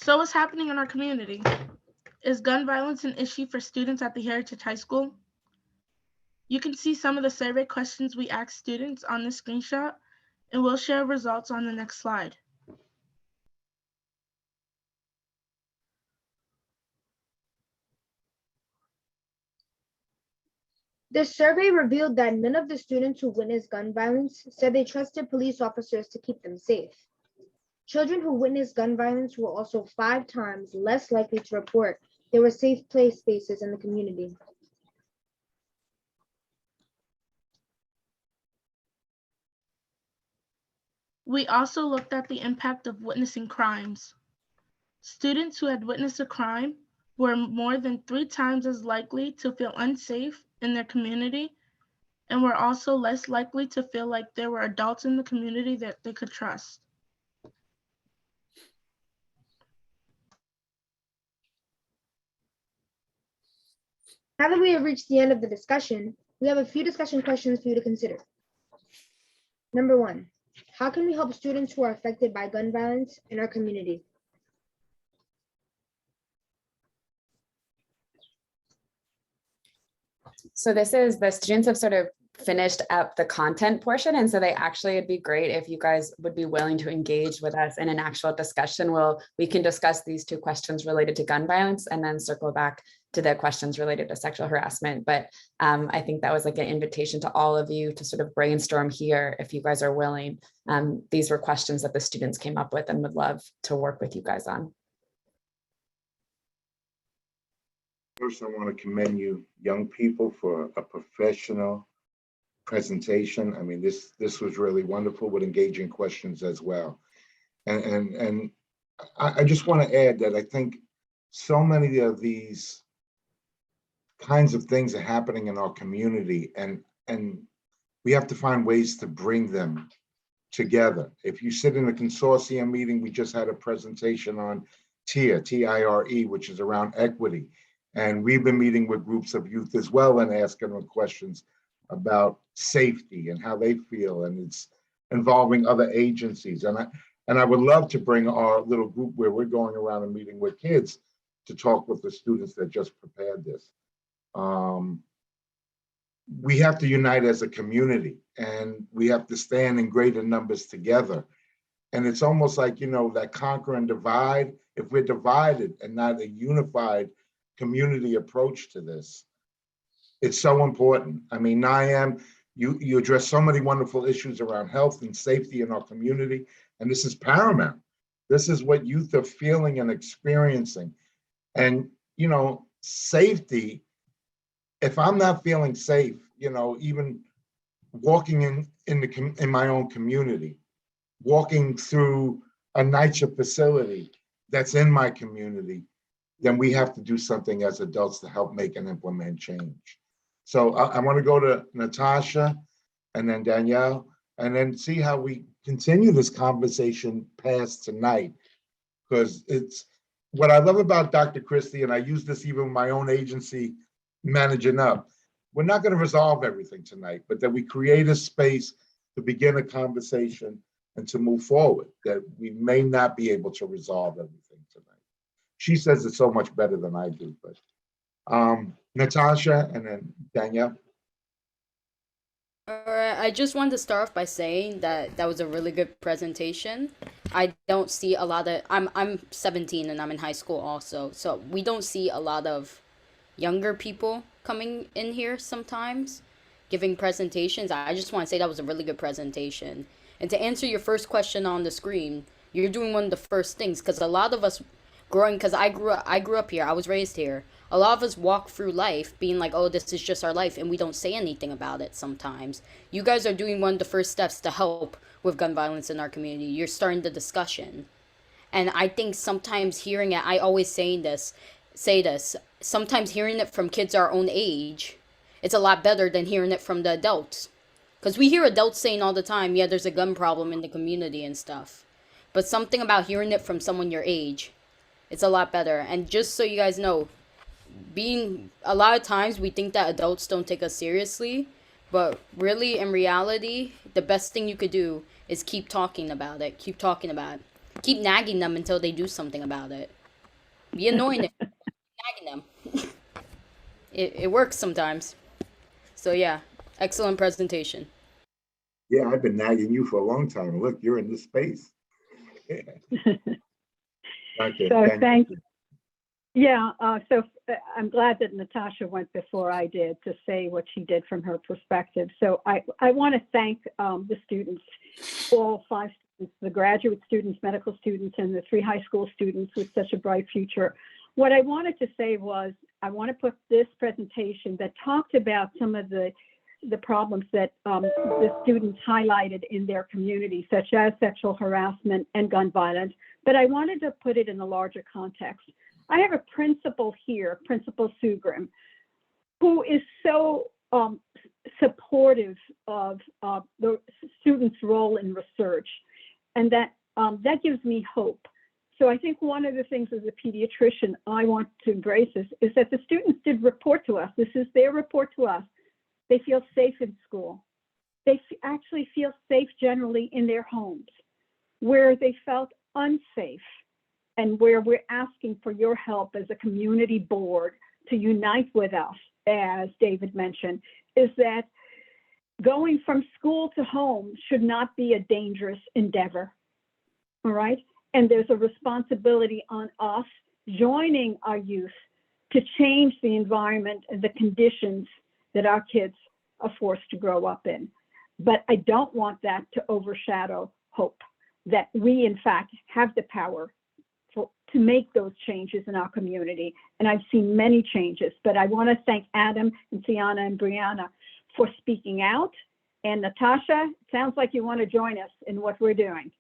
So what's happening in our community? Is gun violence an issue for students at the Heritage High School? You can see some of the survey questions we asked students on this screenshot, and we'll share results on the next slide. The survey revealed that none of the students who witnessed gun violence said they trusted police officers to keep them safe. Children who witnessed gun violence were also 5 times less likely to report there were safe play spaces in the community. We also looked at the impact of witnessing crimes. Students who had witnessed a crime were more than 3 times as likely to feel unsafe in their community, and were also less likely to feel like there were adults in the community that they could trust. Now that we have reached the end of the discussion, we have a few discussion questions for you to consider. Number 1, how can we help students who are affected by gun violence in our community? So this is, the students have sort of finished up the content portion. And so they actually, it'd be great if you guys would be willing to engage with us in an actual discussion. We can discuss these 2 questions related to gun violence and then circle back to the questions related to sexual harassment. But I think that was like an invitation to all of you to sort of brainstorm here if you guys are willing. These were questions that the students came up with and would love to work with you guys on. First, I want to commend you young people for a professional presentation. I mean, this was really wonderful with engaging questions as well. And I just want to add that I think so many of these kinds of things are happening in our community, and we have to find ways to bring them together. If you sit in a consortium meeting, we just had a presentation on TIRE, T-I-R-E, which is around equity. And we've been meeting with groups of youth as well and asking them questions about safety and how they feel, and it's involving other agencies. And I would love to bring our little group where we're going around and meeting with kids to talk with the students that just prepared this. We have to unite as a community, and we have to stand in greater numbers together. And it's almost like, you know, that conquer and divide. If we're divided and not a unified community approach to this, it's so important. I mean, Niam, you address so many wonderful issues around health and safety in our community, and this is paramount. This is what youth are feeling and experiencing. And, you know, safety, if I'm not feeling safe, you know, even walking in my own community, walking through a NYCHA facility that's in my community, then we have to do something as adults to help make and implement change. So I want to go to Natasha and then Danielle, and then see how we continue this conversation past tonight. Because it's what I love about Dr. Christie, and I use this even with my own agency, Managing Up. We're not going to resolve everything tonight, but that we create a space to begin a conversation and to move forward, that we may not be able to resolve everything tonight. She says it so much better than I do, but Natasha and then Danielle. All right, I just wanted to start off by saying that that was a really good presentation. I don't see a lot of, I'm 17 and I'm in high school also, so we don't see a lot of younger people coming in here sometimes giving presentations. I just want to say that was a really good presentation. And to answer your first question on the screen, you're doing one of the first things, because a lot of us growing, because I grew up here, I was raised here. A lot of us walk through life being like, oh, this is just our life, and we don't say anything about it sometimes. You guys are doing one of the first steps to help with gun violence in our community. You're starting the discussion. And I think sometimes hearing it, I always say this, sometimes hearing it from kids our own age, it's a lot better than hearing it from the adults. Because we hear adults saying all the time, yeah, there's a gun problem in the community and stuff. But something about hearing it from someone your age, it's a lot better. And just so you guys know, a lot of times we think that adults don't take us seriously, but really in reality, the best thing you could do is keep talking about it, keep nagging them until they do something about it. Be annoying them, nagging them. It works sometimes. So yeah, excellent presentation. Yeah, I've been nagging you for a long time. Look, you're in this space. Okay, So thank you. Yeah, I'm glad that Natasha went before I did to say what she did from her perspective. So I want to thank the students, all 5 students, the graduate students, medical students, and the 3 high school students with such a bright future. What I wanted to say was, I want to put this presentation that talked about some of the problems that the students highlighted in their community, such as sexual harassment and gun violence, but I wanted to put it in a larger context. I have a principal here, Principal Sugrim, who is so supportive of the students' role in research, and that gives me hope. So I think one of the things as a pediatrician I want to embrace is that the students did report to us. This is their report to us. They feel safe in school. They actually feel safe generally in their homes. Where they felt unsafe, and where we're asking for your help as a community board to unite with us, as David mentioned, is that going from school to home should not be a dangerous endeavor, all right? And there's a responsibility on us joining our youth to change the environment and the conditions that our kids are forced to grow up in. But I don't want that to overshadow hope, that we in fact have the power to make those changes in our community. And I've seen many changes, but I want to thank Adam and Tiana and Brianna for speaking out. And Natasha, it sounds like you want to join us in what we're doing.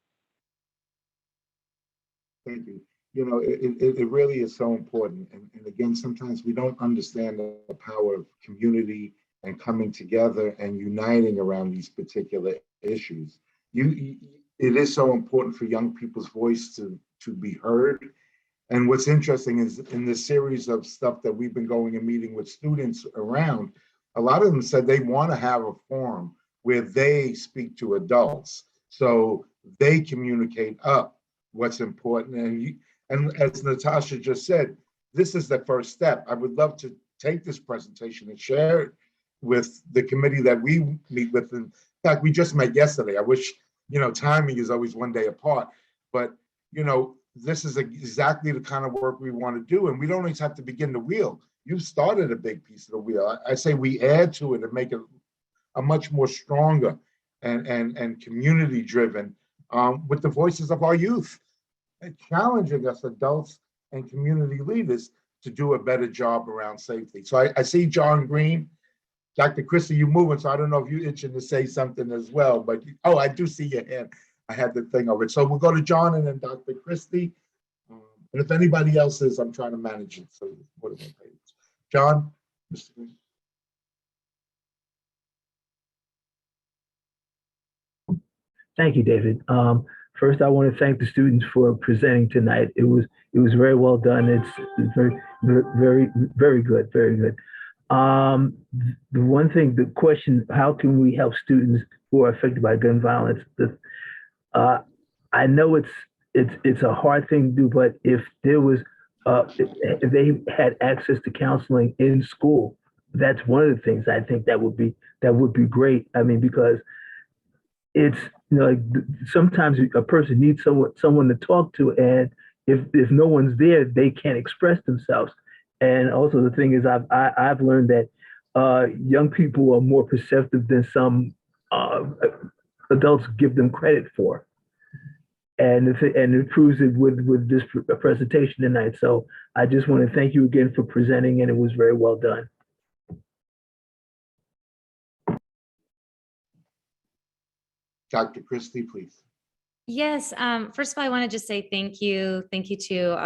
Thank you. You know, it really is so important. And again, sometimes we don't understand the power of community and coming together and uniting around these particular issues. It is so important for young people's voice to be heard. And what's interesting is in this series of stuff that we've been going and meeting with students around, a lot of them said they want to have a forum where they speak to adults, so they communicate up what's important. And as Natasha just said, this is the first step. I would love to take this presentation and share it with the committee that we meet with. In fact, we just met yesterday. I wish, timing is always one day apart, but this is exactly the kind of work we want to do. And we don't always have to begin the wheel. You've started a big piece of the wheel. I say we add to it and make it a much more stronger and community driven with the voices of our youth, and challenging us adults and community leaders to do a better job around safety. So I see John Green. Dr. Christie, you moving, so I don't know if you're itching to say something as well, but I do see your hand. I had the thing over it. So we'll go to John and then Dr. Christie. And if anybody else is, I'm trying to manage it. So what are my favorites? John? Mr. Green. Thank you, David. First, I want to thank the students for presenting tonight. It was very well done. It's very, very, very good, very good. The one thing, the question, how can we help students who are affected by gun violence? I know it's a hard thing to do, but if there was, if they had access to counseling in school, that's one of the things I think that would be great. I mean, because it's, like sometimes a person needs someone to talk to, and if no one's there, they can't express themselves. And also the thing is, I've learned that young people are more perceptive than some adults give them credit for, and it proves it with this presentation tonight. So I just want to thank you again for presenting, and it was very well done. Dr. Christie, please. Yes. First of all, I want to just say thank you. Thank you to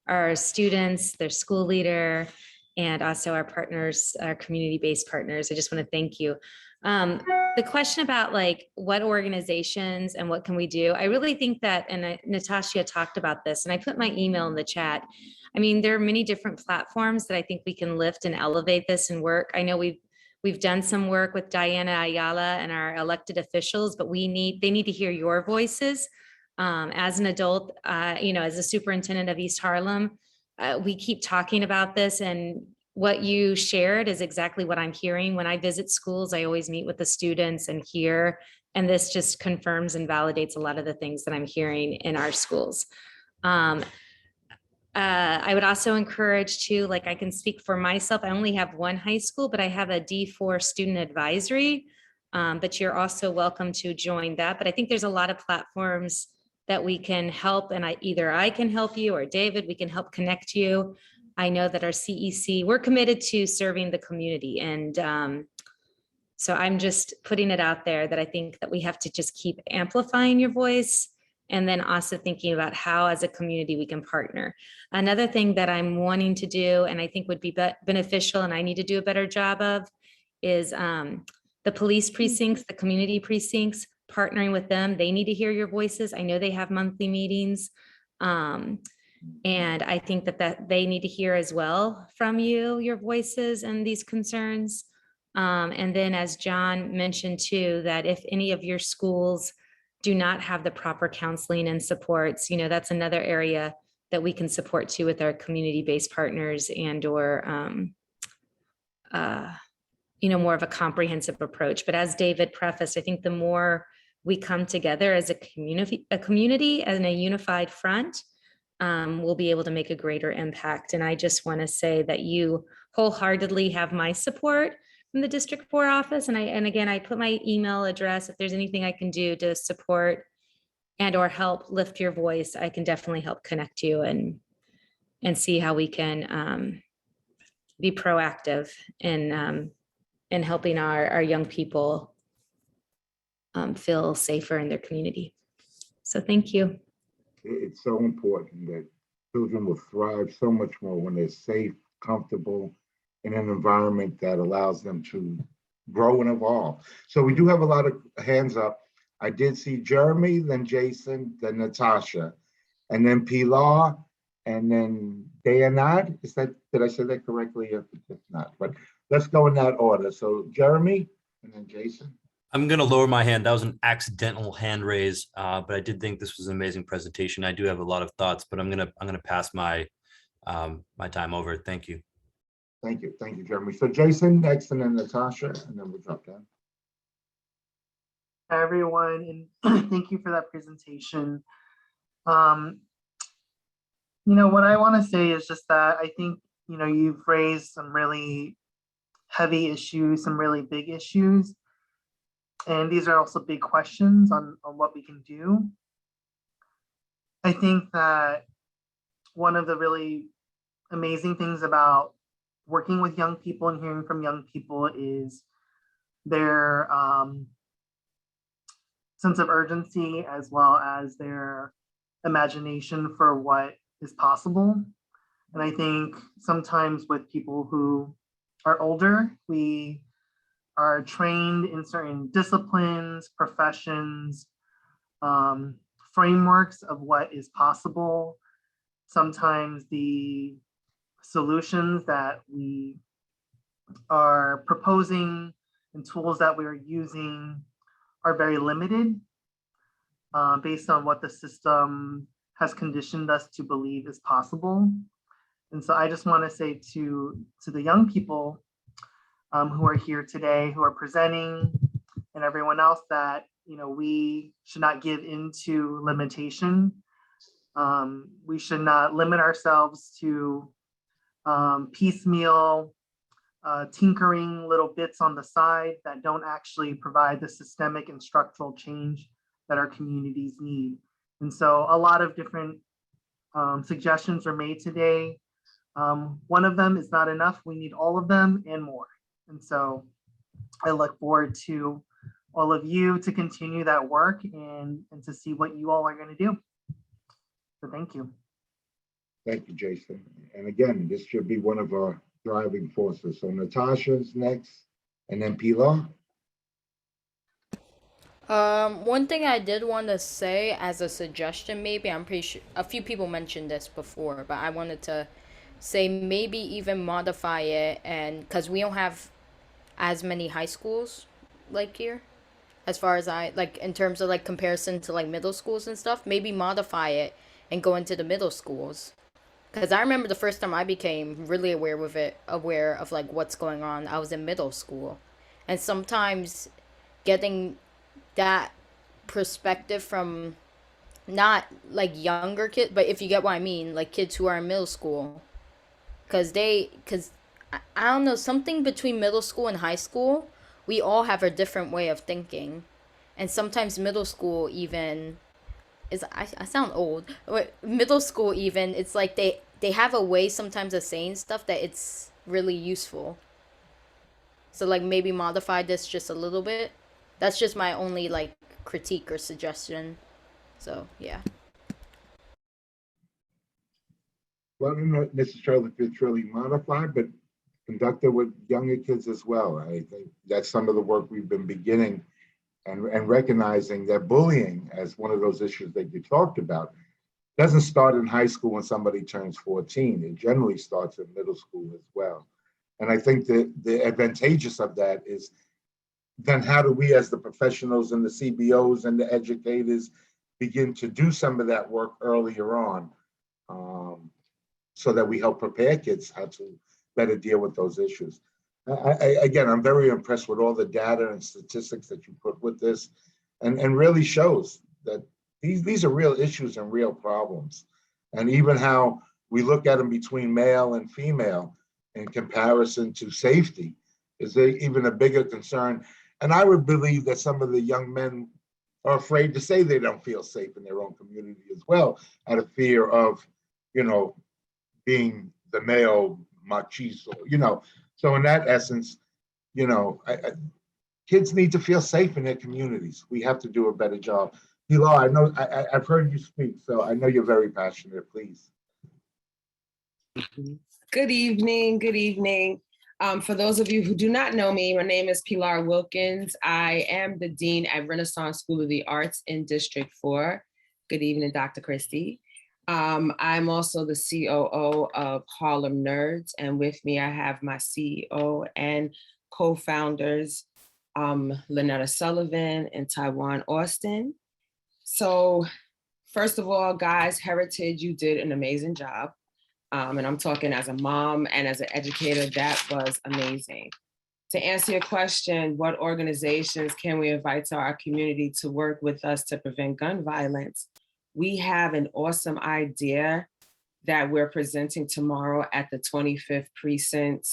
our students, their school leader, and also our partners, our community-based partners. I just want to thank you. The question about like what organizations and what can we do, I really think that, and Natasha talked about this, and I put my email in the chat. I mean, there are many different platforms that I think we can lift and elevate this and work. I know we've done some work with Diana Ayala and our elected officials, but they need to hear your voices. As an adult, as a superintendent of East Harlem, we keep talking about this, and what you shared is exactly what I'm hearing. When I visit schools, I always meet with the students and hear, and this just confirms and validates a lot of the things that I'm hearing in our schools. I would also encourage to, like, I can speak for myself. I only have one high school, but I have a D4 student advisory, but you're also welcome to join that. But I think there's a lot of platforms that we can help, and either I can help you or David, we can help connect you. I know that our CEC, we're committed to serving the community. And so I'm just putting it out there that I think that we have to just keep amplifying your voice, and then also thinking about how as a community we can partner. Another thing that I'm wanting to do, and I think would be beneficial and I need to do a better job of, is the police precincts, the community precincts, partnering with them. They need to hear your voices. I know they have monthly meetings. And I think that they need to hear as well from you, your voices and these concerns. And then, as John mentioned too, that if any of your schools do not have the proper counseling and supports, that's another area that we can support too with our community-based partners, and or more of a comprehensive approach. But as David prefaced, I think the more we come together as a community and a unified front, we'll be able to make a greater impact. And I just want to say that you wholeheartedly have my support from the District 4 office. And again, I put my email address. If there's anything I can do to support and or help lift your voice, I can definitely help connect you and see how we can be proactive in helping our young people feel safer in their community. So thank you. It's so important that children will thrive so much more when they're safe, comfortable, in an environment that allows them to grow and evolve. So we do have a lot of hands up. I did see Jeremy, then Jason, then Natasha, and then Pilar, and then Dayanad. Did I say that correctly? If not, but let's go in that order. So Jeremy, and then Jason. I'm going to lower my hand. That was an accidental hand raise, but I did think this was an amazing presentation. I do have a lot of thoughts, but I'm going to pass my my time over. Thank you. Thank you, Jeremy. So Jason next, and then Natasha, and then we'll drop down. Hi everyone, and thank you for that presentation. What I want to say is just that I think you've raised some really heavy issues, some really big issues. And these are also big questions on what we can do. I think that one of the really amazing things about working with young people and hearing from young people is their sense of urgency, as well as their imagination for what is possible. And I think sometimes with people who are older, we are trained in certain disciplines, professions, frameworks of what is possible. Sometimes the solutions that we are proposing and tools that we are using are very limited based on what the system has conditioned us to believe is possible. And so I just want to say to the young people who are here today, who are presenting, and everyone else, that we should not give into limitation. We should not limit ourselves to piecemeal tinkering little bits on the side that don't actually provide the systemic and structural change that our communities need. And so a lot of different suggestions are made today. One of them is not enough. We need all of them and more. And so I look forward to all of you to continue that work and to see what you all are going to do. So thank you. Thank you, Jason. And again, this should be one of our driving forces. So Natasha's next, and then Pilar. One thing I did want to say as a suggestion, maybe, I'm pretty sure a few people mentioned this before, but I wanted to say maybe even modify it, and because we don't have as many high schools like here, as far as I like in terms of like comparison to like middle schools and stuff. Maybe modify it and go into the middle schools. Because I remember the first time I became really aware of like what's going on, I was in middle school. And sometimes getting that perspective from not like younger kids, but if you get what I mean, like kids who are in middle school. Because I don't know, something between middle school and high school, we all have a different way of thinking. And sometimes middle school even I sound old, but middle school even, it's like they have a way sometimes of saying stuff that it's really useful. So like maybe modify this just a little bit. That's just my only like critique or suggestion. So yeah. Well, I don't know necessarily if it's really modified, but conduct it with younger kids as well. I think that's some of the work we've been beginning and recognizing that bullying as one of those issues that you talked about doesn't start in high school when somebody turns 14. It generally starts in middle school as well. And I think that the advantageous of that is then how do we as the professionals and the CBOs and the educators begin to do some of that work earlier on, so that we help prepare kids how to better deal with those issues. Again, I'm very impressed with all the data and statistics that you put with this, and really shows that these are real issues and real problems. And even how we look at them between male and female in comparison to safety is even a bigger concern. And I would believe that some of the young men are afraid to say they don't feel safe in their own community as well, out of fear of, being the male machisto, So in that essence, kids need to feel safe in their communities. We have to do a better job. Pilar, I know I've heard you speak, so I know you're very passionate. Please. Good evening. Good evening. For those of you who do not know me, my name is Pilar Wilkins. I am the Dean at Renaissance School of the Arts in District 4. Good evening, Dr. Christie. I'm also the COO of Harlem Nerds, and with me I have my CEO and co-founders, Lynetta Sullivan and Taiwan Austin. So first of all, guys, Heritage, you did an amazing job. And I'm talking as a mom and as an educator, that was amazing. To answer your question, what organizations can we invite to our community to work with us to prevent gun violence? We have an awesome idea that we're presenting tomorrow at the 25th Precinct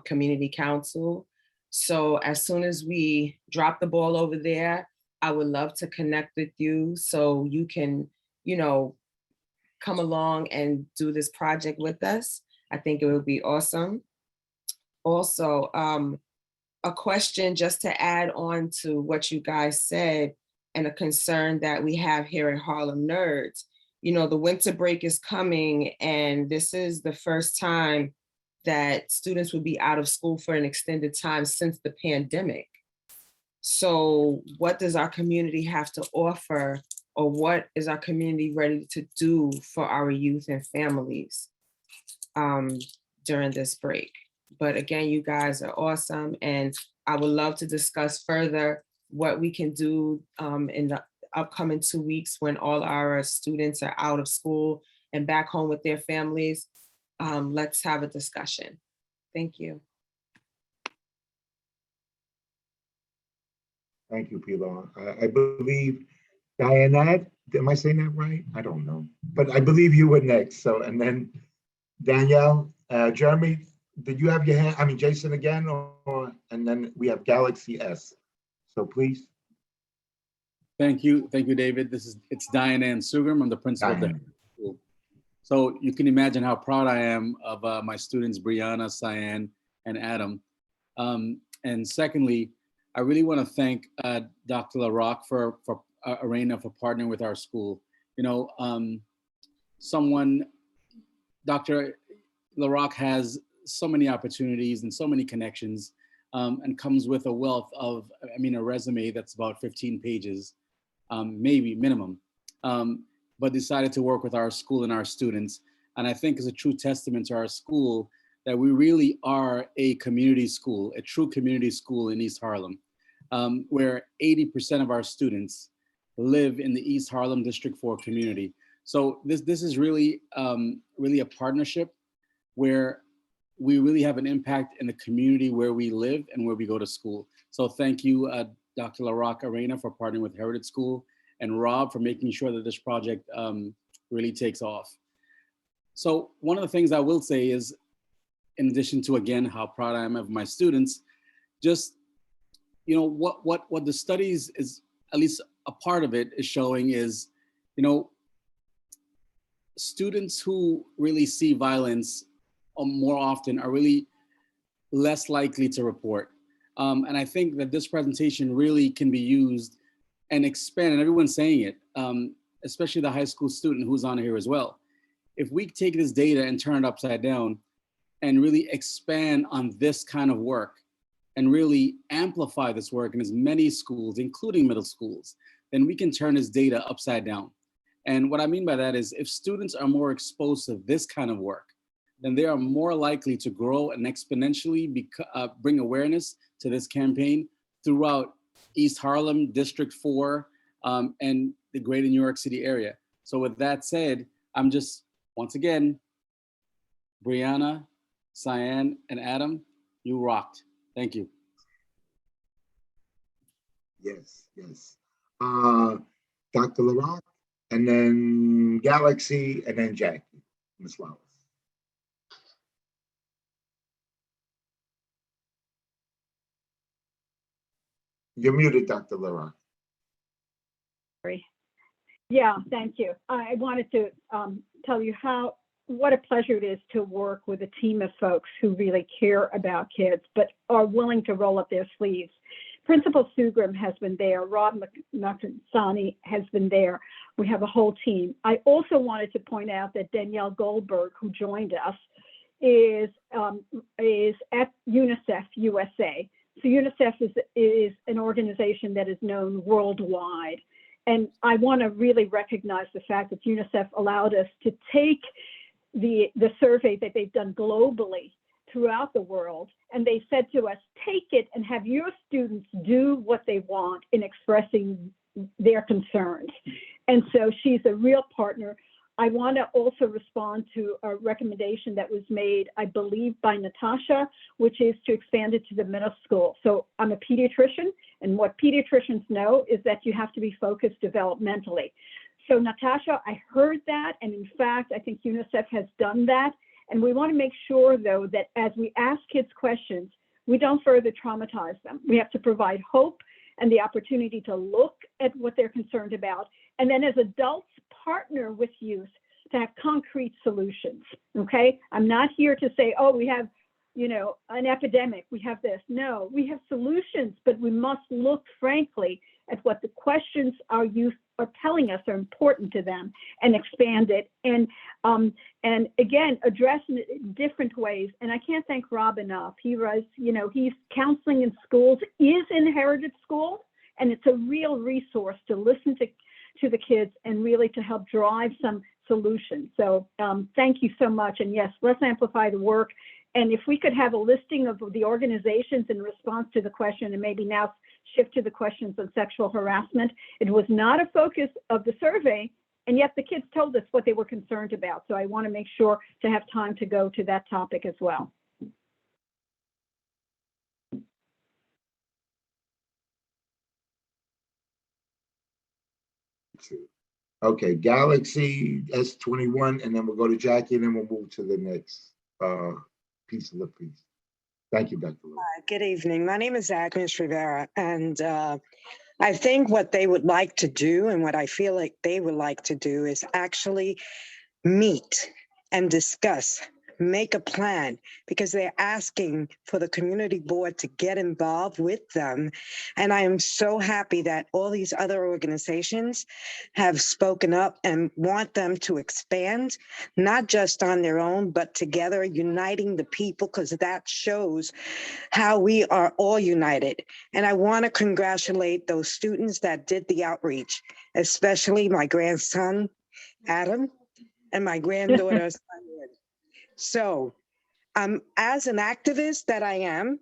Community Council. So as soon as we drop the ball over there, I would love to connect with you so you can, come along and do this project with us. I think it would be awesome. Also, a question just to add on to what you guys said, and a concern that we have here at Harlem Nerds. The winter break is coming, and this is the first time that students will be out of school for an extended time since the pandemic. So what does our community have to offer, or what is our community ready to do for our youth and families during this break? But again, you guys are awesome, and I would love to discuss further what we can do in the upcoming 2 weeks when all our students are out of school and back home with their families. Let's have a discussion. Thank you. Thank you, Pilar. I believe Diana, am I saying that right? I don't know, but I believe you were next. So, and then Danielle, Jeremy, did you have your hand? I mean, Jason again, and then we have Galaxy S. So please. Thank you, David. It's Diana and Sugam. I'm the principal of the school. So you can imagine how proud I am of my students, Brianna, Cyan, and Adam. And secondly, I really want to thank Dr. LaRock for Arena for partnering with our school. Dr. LaRock has so many opportunities and so many connections, and comes with a wealth of, a resume that's about 15 pages, maybe minimum, but decided to work with our school and our students. And I think is a true testament to our school that we really are a community school, a true community school in East Harlem. where 80% of our students live in the East Harlem District 4 community. So this is really, really a partnership where we really have an impact in the community where we live and where we go to school. So thank you, Dr. LaRock Arena, for partnering with Heritage School, and Rob for making sure that this project really takes off. So one of the things I will say is, in addition to, again, how proud I am of my students, just, you know, what the studies is, at least a part of it is showing is, you know, students who really see violence more often are really less likely to report. And I think that this presentation really can be used and expand, and everyone's saying it, especially the high school student who's on here as well. If we take this data and turn it upside down and really expand on this kind of work and really amplify this work in as many schools, including middle schools, then we can turn this data upside down. And what I mean by that is, if students are more exposed to this kind of work, then they are more likely to grow and exponentially bring awareness to this campaign throughout East Harlem, District 4, and the greater New York City area. So with that said, I'm just, once again, Brianna, Cyan, and Adam, you rocked. Thank you. Yes, yes. Dr. LaRock, and then Galaxy, and then Jackie, Ms. Wallace. You're muted, Dr. LaRock. Sorry. Yeah, thank you. I wanted to tell you what a pleasure it is to work with a team of folks who really care about kids, but are willing to roll up their sleeves. Principal Sugrum has been there. Rob McInsani has been there. We have a whole team. I also wanted to point out that Danielle Goldberg, who joined us, is at UNICEF USA. So UNICEF is an organization that is known worldwide. And I want to really recognize the fact that UNICEF allowed us to take the survey that they've done globally throughout the world. And they said to us, take it and have your students do what they want in expressing their concerns. And so she's a real partner. I want to also respond to a recommendation that was made, I believe, by Natasha, which is to expand it to the middle school. So I'm a pediatrician, and what pediatricians know is that you have to be focused developmentally. So Natasha, I heard that, and in fact, I think UNICEF has done that. And we want to make sure, though, that as we ask kids questions, we don't further traumatize them. We have to provide hope and the opportunity to look at what they're concerned about. And then as adults, partner with youth to have concrete solutions, okay? I'm not here to say, oh, we have, you know, an epidemic, we have this. No, we have solutions, but we must look frankly at what the questions our youth are telling us are important to them and expand it. And again, address it in different ways. And I can't thank Rob enough. He was, you know, he's counseling in schools, is in Heritage School, and it's a real resource to listen to the kids and really to help drive some solutions. So thank you so much. And yes, let's amplify the work. And if we could have a listing of the organizations in response to the question, and maybe now shift to the questions of sexual harassment. It was not a focus of the survey, and yet the kids told us what they were concerned about. So I want to make sure to have time to go to that topic as well. Okay, Galaxy S21, and then we'll go to Jackie, and then we'll move to the next piece of the piece. Thank you, Dr. Lewis. Good evening. My name is Agnes Rivera, and I think what they would like to do and what I feel like they would like to do is actually meet and discuss, make a plan, because they're asking for the community board to get involved with them. And I am so happy that all these other organizations have spoken up and want them to expand, not just on their own, but together, uniting the people, because that shows how we are all united. And I want to congratulate those students that did the outreach, especially my grandson, Adam, and my granddaughter, So as an activist that I am,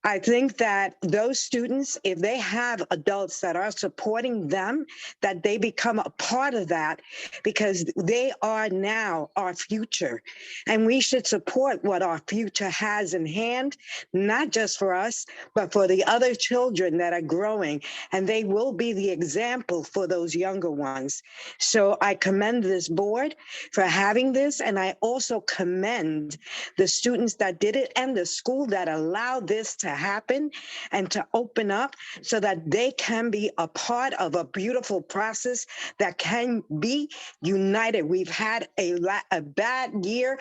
I think that those students, if they have adults that are supporting them, that they become a part of that, because they are now our future. And we should support what our future has in hand, not just for us, but for the other children that are growing. And they will be the example for those younger ones. So I commend this board for having this. And I also commend the students that did it and the school that allowed this to happen and to open up so that they can be a part of a beautiful process that can be united. We've had a bad year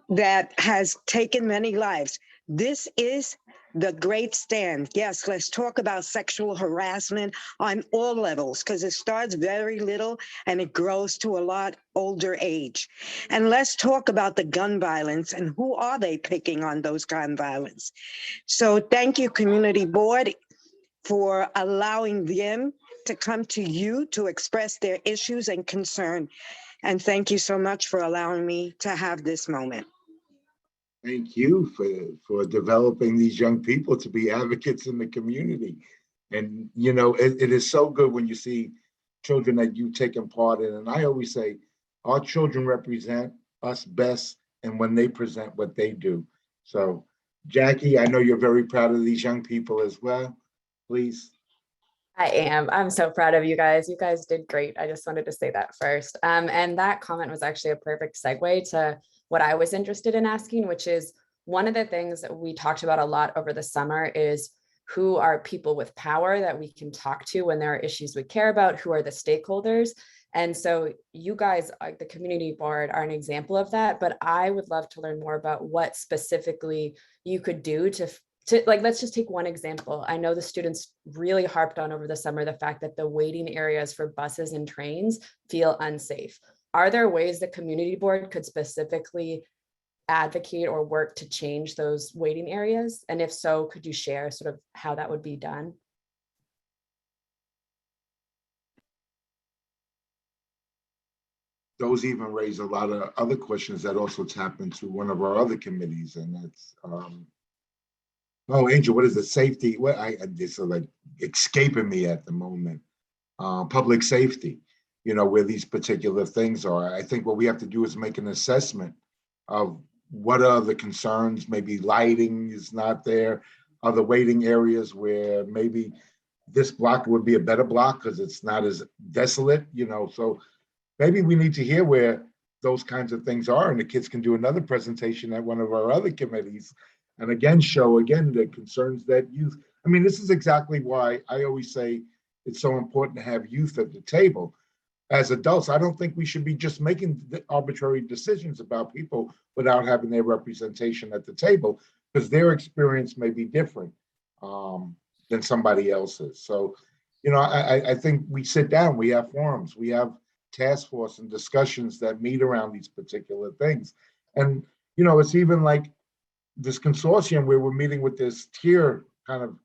that has taken many lives. This is the great stand. Yes, let's talk about sexual harassment on all levels, because it starts very little and it grows to a lot older age. And let's talk about the gun violence and who are they picking on those gun violence. So thank you, Community Board, for allowing them to come to you to express their issues and concern. And thank you so much for allowing me to have this moment. Thank you for developing these young people to be advocates in the community. And, you know, it is so good when you see children that you've taken part in. And I always say, our children represent us best and when they present what they do. So, Jackie, I know you're very proud of these young people as well. Please. I am. I'm so proud of you guys. You guys did great. I just wanted to say that first. And that comment was actually a perfect segue to what I was interested in asking, which is one of the things that we talked about a lot over the summer is who are people with power that we can talk to when there are issues we care about, who are the stakeholders. And so you guys, like the community board, are an example of that, but I would love to learn more about what specifically you could do to like, let's just take one example. I know the students really harped on over the summer the fact that the waiting areas for buses and trains feel unsafe. Are there ways the community board could specifically advocate or work to change those waiting areas? And if so, could you share sort of how that would be done? Those even raise a lot of other questions that also tap into one of our other committees, and that's oh, Angel, what is it? Safety? What it's like escaping me at the moment. Public safety, you know, where these particular things are. I think what we have to do is make an assessment of what are the concerns. Maybe lighting is not there. Other waiting areas where maybe this block would be a better block because it's not as desolate, you know. So maybe we need to hear where those kinds of things are, and the kids can do another presentation at one of our other committees. And again, show again the concerns that youth. I mean, this is exactly why I always say it's so important to have youth at the table. As adults, I don't think we should be just making arbitrary decisions about people without having their representation at the table, because their experience may be different than somebody else's. So, you know, I think we sit down, we have forums, we have task force and discussions that meet around these particular things. And, you know, it's even like this consortium where we're meeting with this tier kind of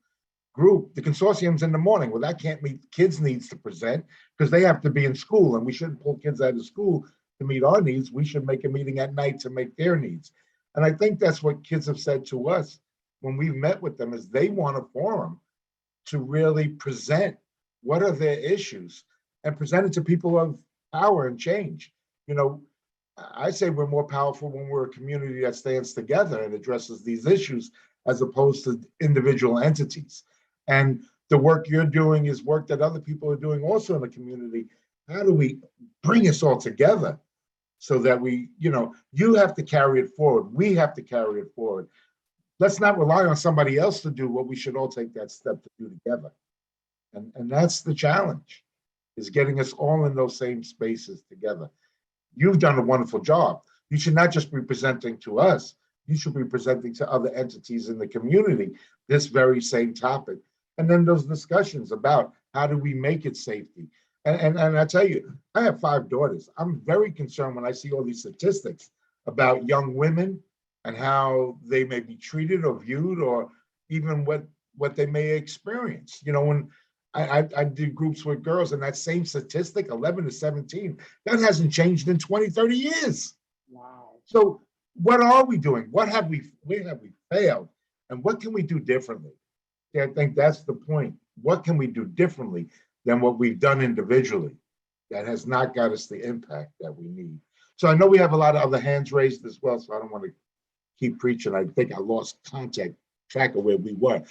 group. The consortium's in the morning. Well, that can't meet kids' needs to present because they have to be in school, and we shouldn't pull kids out of school to meet our needs. We should make a meeting at night to make their needs. And I think that's what kids have said to us when we've met with them, is they want a forum to really present what are their issues and present it to people of power and change. You know, I say we're more powerful when we're a community that stands together and addresses these issues as opposed to individual entities. And the work you're doing is work that other people are doing also in the community. How do we bring us all together so that we, you know, you have to carry it forward. We have to carry it forward. Let's not rely on somebody else to do what we should all take that step to do together. And that's the challenge, is getting us all in those same spaces together. You've done a wonderful job. You should not just be presenting to us. You should be presenting to other entities in the community this very same topic. And then those discussions about how do we make it safety. And I tell you, I have 5 daughters. I'm very concerned when I see all these statistics about young women and how they may be treated or viewed, or even what they may experience. You know, when I did groups with girls, and that same statistic, 11 to 17, that hasn't changed in 20, 30 years. Wow. So what are we doing? Where have we failed? And what can we do differently? Yeah, I think that's the point. What can we do differently than what we've done individually that has not got us the impact that we need? So I know we have a lot of other hands raised as well, so I don't want to keep preaching. I think I lost track of where we were.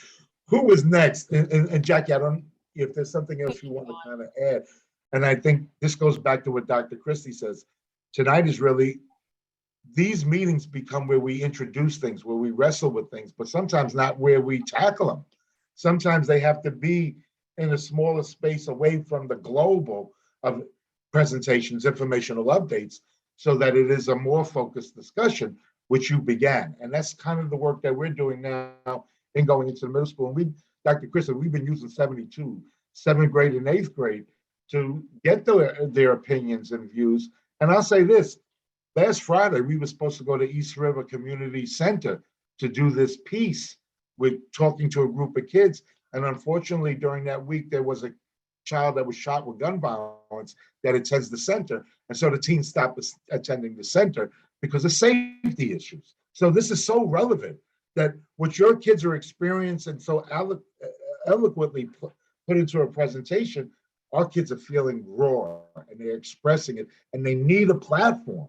Who was next? And Jackie, I don't, if there's something else you want to kind of add. And I think this goes back to what Dr. Christie says. Tonight is really, these meetings become where we introduce things, where we wrestle with things, but sometimes not where we tackle them. Sometimes they have to be in a smaller space away from the global of presentations, informational updates, so that it is a more focused discussion, which you began. And that's kind of the work that we're doing now in going into the middle school. And we, Dr. Christie, we've been using 72, 7th grade and 8th grade to get their opinions and views. And I'll say this, last Friday, we were supposed to go to East River Community Center to do this piece with talking to a group of kids. And unfortunately, during that week, there was a child that was shot with gun violence that attends the center. And so the teen stopped attending the center because of safety issues. So this is so relevant that what your kids are experiencing so eloquently put into a presentation, our kids are feeling raw and they're expressing it and they need a platform.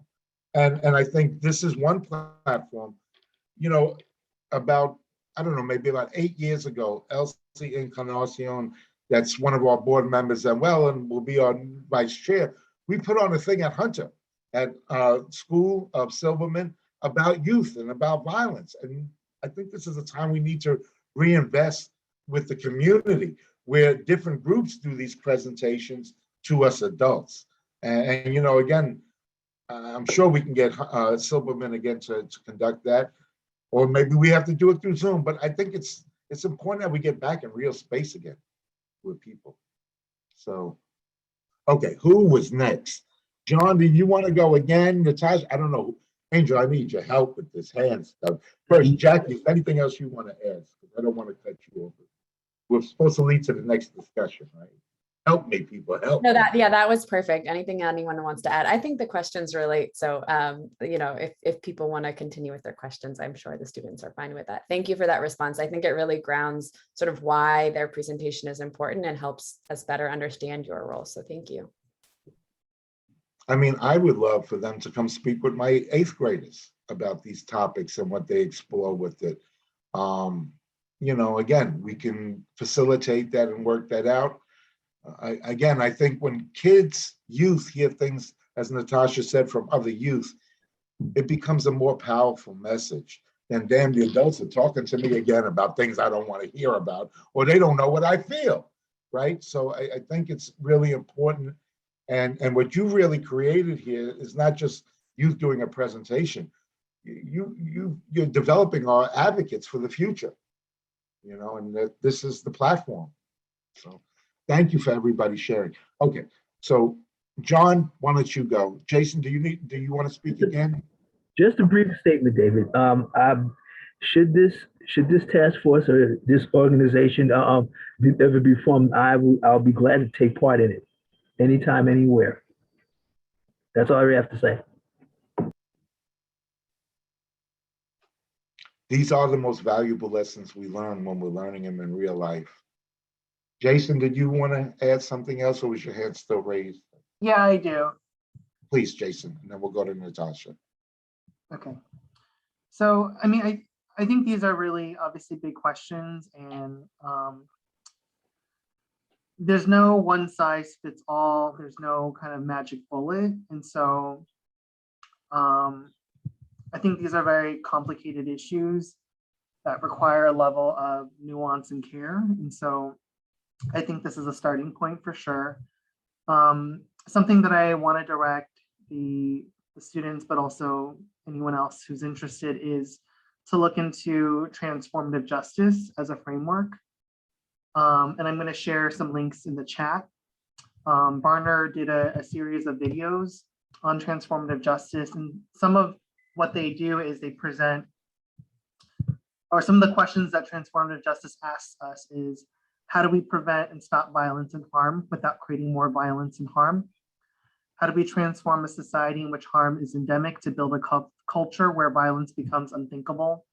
And I think this is one platform, you know, about, I don't know, maybe about 8 years ago, Elsie Encarnacion, that's one of our board members and will be our vice chair. We put on a thing at Hunter, at School of Silverman, about youth and about violence. And I think this is a time we need to reinvest with the community, where different groups do these presentations to us adults. And you know, again, I'm sure we can get Silverman again to conduct that, or maybe we have to do it through Zoom. But I think it's important that we get back in real space again with people. So, okay, who was next? John, do you want to go again? Natasha, I don't know. Angel, I need your help with this hand stuff. First, Jackie, is anything else you want to ask? I don't want to cut you off. We're supposed to lead to the next discussion, right? Help me, people, help. No, that was perfect. Anything anyone wants to add? I think the questions relate. So, you know, if people want to continue with their questions, I'm sure the students are fine with that. Thank you for that response. I think it really grounds sort of why their presentation is important and helps us better understand your role. So thank you. I mean, I would love for them to come speak with my 8th graders about these topics and what they explore with it. You know, again, we can facilitate that and work that out. I think when youth hear things, as Natasha said, from other youth, it becomes a more powerful message than damn the adults are talking to me again about things I don't want to hear about, or they don't know what I feel, right? So I think it's really important. And what you really created here is not just youth doing a presentation. You're developing our advocates for the future, you know, and that this is the platform. So thank you for everybody sharing. Okay, so John, why don't you go? Jason, do you want to speak again? Just a brief statement, David. Should this task force or this organization ever be formed, I'll be glad to take part in it, anytime, anywhere. That's all I have to say. These are the most valuable lessons we learn when we're learning them in real life. Jason, did you want to add something else, or was your hand still raised? Yeah, I do. Please, Jason, and then we'll go to Natasha. Okay. So, I mean, I think these are really obviously big questions, and there's no one size fits all. There's no kind of magic bullet. And so I think these are very complicated issues that require a level of nuance and care. And so I think this is a starting point for sure. Something that I want to direct the students, but also anyone else who's interested, is to look into transformative justice as a framework. And I'm going to share some links in the chat. Barner did a series of videos on transformative justice, and some of what they do is they present, or some of the questions that transformative justice asks us is, how do we prevent and stop violence and harm without creating more violence and harm? How do we transform a society in which harm is endemic to build a culture where violence becomes unthinkable?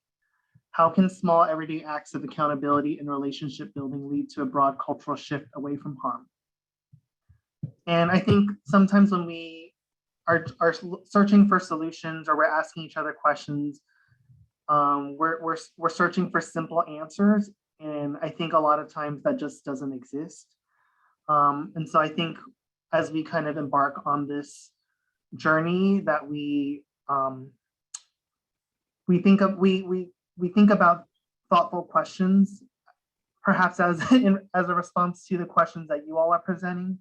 How can small everyday acts of accountability and relationship building lead to a broad cultural shift away from harm? And I think sometimes when we are searching for solutions or we're asking each other questions, we're searching for simple answers. And I think a lot of times that just doesn't exist. And so I think as we kind of embark on this journey that we think about thoughtful questions, perhaps as a response to the questions that you all are presenting.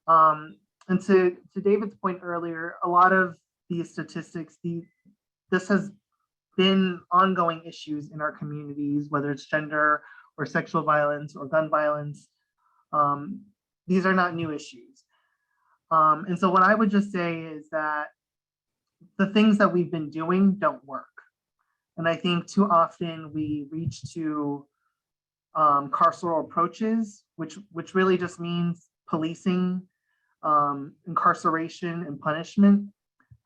And to David's point earlier, a lot of these statistics, this has been ongoing issues in our communities, whether it's gender or sexual violence or gun violence. These are not new issues. And so what I would just say is that the things that we've been doing don't work. And I think too often we reach to carceral approaches, which really just means policing, incarceration and punishment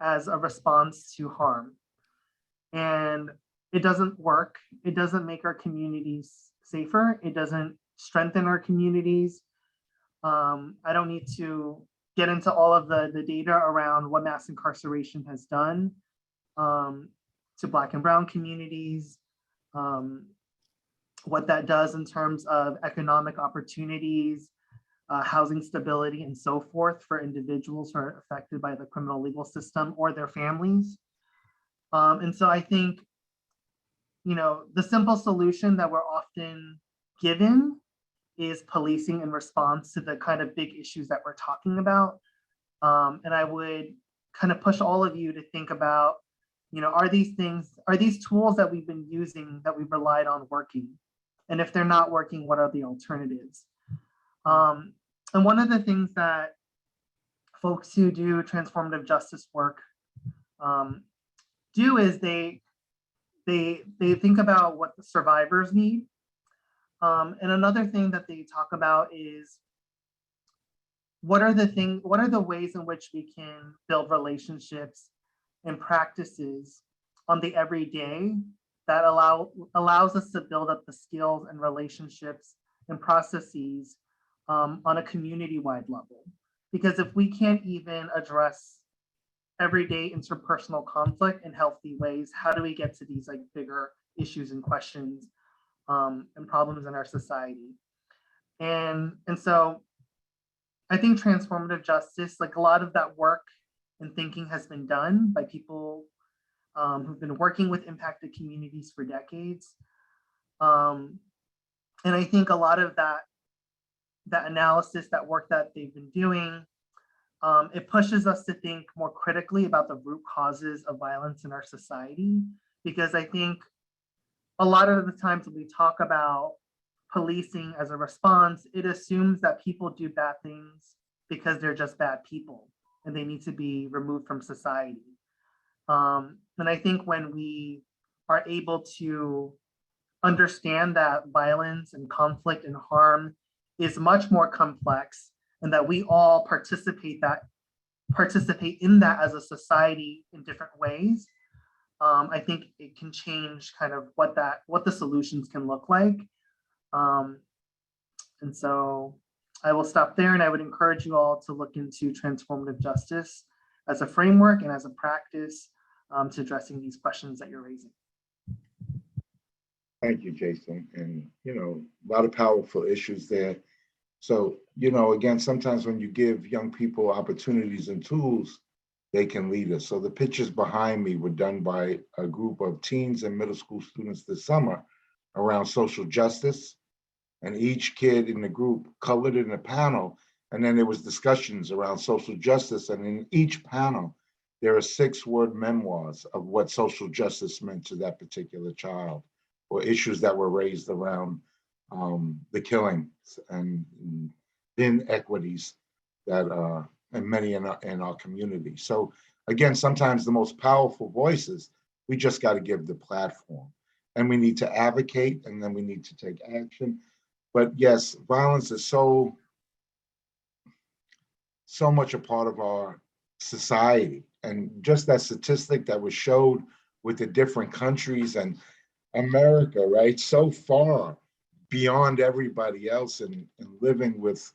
as a response to harm. And it doesn't work. It doesn't make our communities safer. It doesn't strengthen our communities. I don't need to get into all of the data around what mass incarceration has done to Black and Brown communities, what that does in terms of economic opportunities, housing stability, and so forth for individuals who are affected by the criminal legal system or their families. And so I think, the simple solution that we're often given is policing in response to the kind of big issues that we're talking about. And I would kind of push all of you to think about, are these tools that we've been using, that we've relied on, working? And if they're not working, what are the alternatives? And one of the things that folks who do transformative justice work do is they think about what the survivors need. And another thing that they talk about is what are the ways in which we can build relationships and practices on the everyday that allows us to build up the skills and relationships and processes on a community-wide level. Because if we can't even address everyday interpersonal conflict in healthy ways, how do we get to these bigger issues and questions and problems in our society? And so I think transformative justice, a lot of that work and thinking has been done by people who've been working with impacted communities for decades. And I think a lot of that analysis, that work that they've been doing, it pushes us to think more critically about the root causes of violence in our society. Because I think a lot of the times when we talk about policing as a response, it assumes that people do bad things because they're just bad people and they need to be removed from society. And I think when we are able to understand that violence and conflict and harm is much more complex, and that we all participate in that as a society in different ways, I think it can change kind of what the solutions can look like. And so I will stop there, and I would encourage you all to look into transformative justice as a framework and as a practice to addressing these questions that you're raising. Thank you, Jason. And, a lot of powerful issues there. So, again, sometimes when you give young people opportunities and tools, they can lead us. So the pictures behind me were done by a group of teens and middle school students this summer around social justice. And each kid in the group colored in a panel. And then there was discussions around social justice. And in each panel, there are 6-word memoirs of what social justice meant to that particular child, or issues that were raised around the killings and inequities that and many in our community. So again, sometimes the most powerful voices, we just got to give the platform, and we need to advocate, and then we need to take action. But yes, violence is so much a part of our society. And just that statistic that was showed with the different countries, and America, right? So far beyond everybody else and living with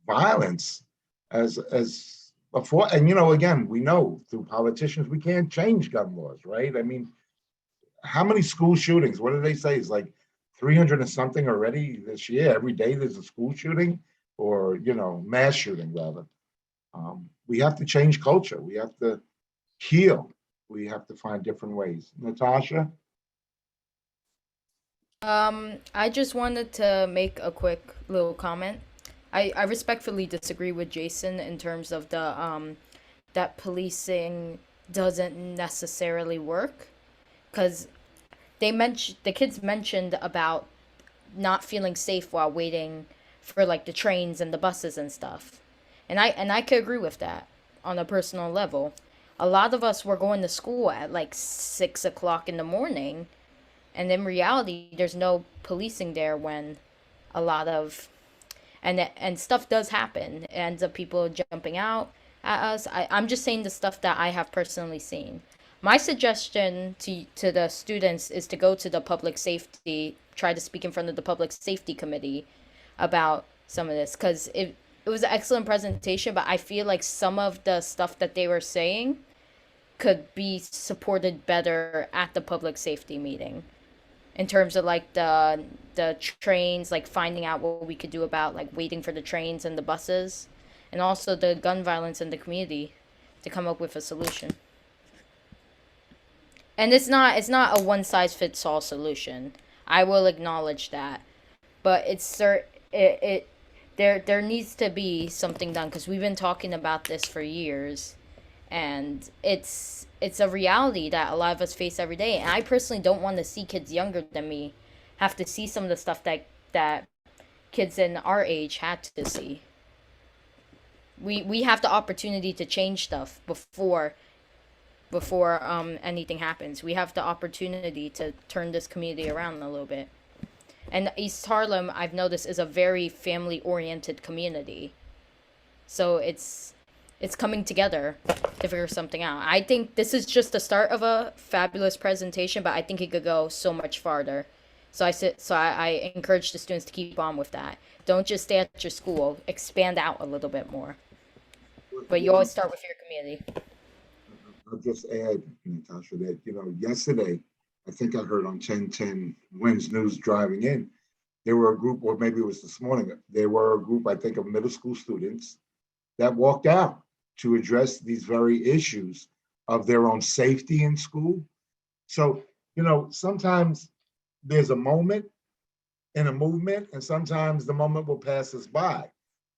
violence as before. And, again, we know through politicians, we can't change gun laws, right? I mean, how many school shootings? What do they say? It's like 300 and something already this year. Every day there's a school shooting or, mass shooting rather. We have to change culture. We have to heal. We have to find different ways. Natasha? I just wanted to make a quick little comment. I respectfully disagree with Jason in terms of the that policing doesn't necessarily work, because the kids mentioned about not feeling safe while waiting for like the trains and the buses and stuff. And I could agree with that on a personal level. A lot of us were going to school at like 6 o'clock in the morning, and in reality there's no policing there when a lot of and stuff does happen. It ends up people jumping out at us. I'm just saying the stuff that I have personally seen. My suggestion to the students is to go to the public safety, try to speak in front of the public safety committee about some of this, because it was an excellent presentation, but I feel like some of the stuff that they were saying could be supported better at the public safety meeting, in terms of like the trains, like finding out what we could do about like waiting for the trains and the buses, and also the gun violence in the community, to come up with a solution. And it's not a one size fits all solution. I will acknowledge that, but there needs to be something done, because we've been talking about this for years, and it's a reality that a lot of us face every day. And I personally don't want to see kids younger than me have to see some of the stuff that kids in our age had to see. We have the opportunity to change stuff before anything happens. We have the opportunity to turn this community around a little bit. And East Harlem, I've noticed, is a very family-oriented community. So it's coming together to figure something out. I think this is just the start of a fabulous presentation, but I think it could go so much farther. So I encourage the students to keep on with that. Don't just stay at your school. Expand out a little bit more. But you always start with your community. I'll just add, Natasha, that, yesterday, I think I heard on 1010 Wins News driving in, there were a group, or maybe it was this morning, there were a group, I think, of middle school students that walked out to address these very issues of their own safety in school. So, sometimes there's a moment in a movement, and sometimes the moment will pass us by.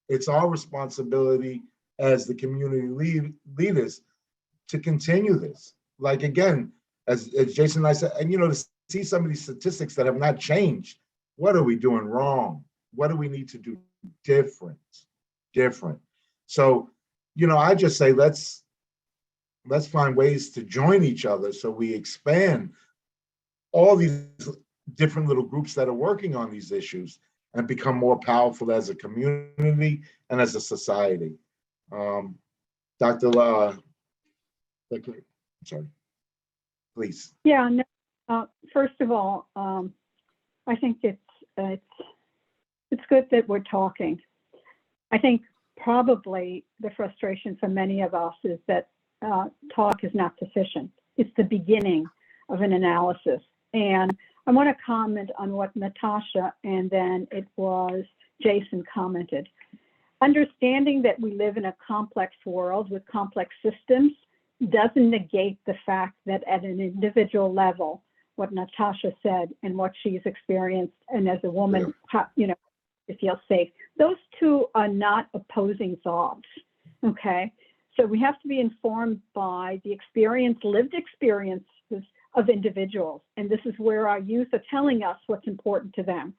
It's our responsibility as the community leaders to continue this. Like, again, as Jason and I said, and to see some of these statistics that have not changed, what are we doing wrong? What do we need to do different? So, I just say let's find ways to join each other so we expand all these different little groups that are working on these issues and become more powerful as a community and as a society. Dr. Sorry, please. Yeah, no, first of all, I think it's good that we're talking. I think probably the frustration for many of us is that talk is not sufficient. It's the beginning of an analysis. And I want to comment on what Natasha and then it was Jason commented. Understanding that we live in a complex world with complex systems doesn't negate the fact that at an individual level, what Natasha said and what she's experienced, and as a woman, to feel safe, those two are not opposing thoughts, okay? So we have to be informed by the lived experiences of individuals, and this is where our youth are telling us what's important to them.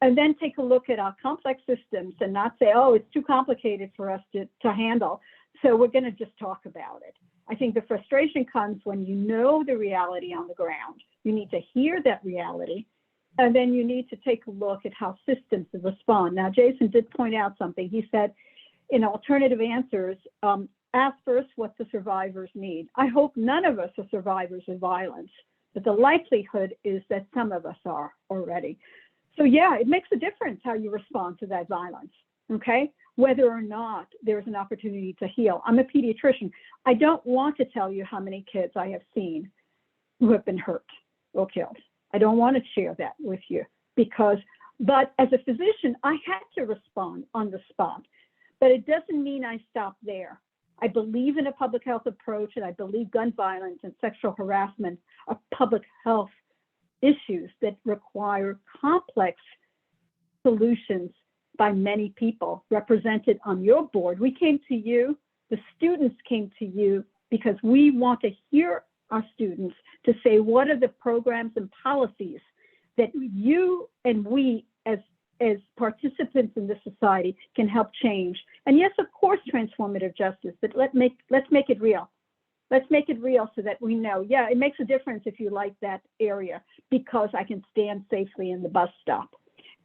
And then take a look at our complex systems and not say, oh, it's too complicated for us to handle, so we're going to just talk about it. I think the frustration comes when you know the reality on the ground. You need to hear that reality, and then you need to take a look at how systems respond. Now, Jason did point out something. He said, in alternative answers, ask first what the survivors need. I hope none of us are survivors of violence. but the likelihood is that some of us are already. So yeah, it makes a difference how you respond to that violence, okay? Whether or not there's an opportunity to heal. I'm a pediatrician. I don't want to tell you how many kids I have seen who have been hurt or killed. I don't want to share that with you but as a physician, I had to respond on the spot, but it doesn't mean I stop there. I believe in a public health approach, and I believe gun violence and sexual harassment are public health issues that require complex solutions by many people represented on your board. We came to you, the students came to you, because we want to hear our students to say, what are the programs and policies that you and we as participants in this society can help change? And yes, of course, transformative justice, but let's make it real. Let's make it real so that we know, yeah, it makes a difference if you like that area, because I can stand safely in the bus stop.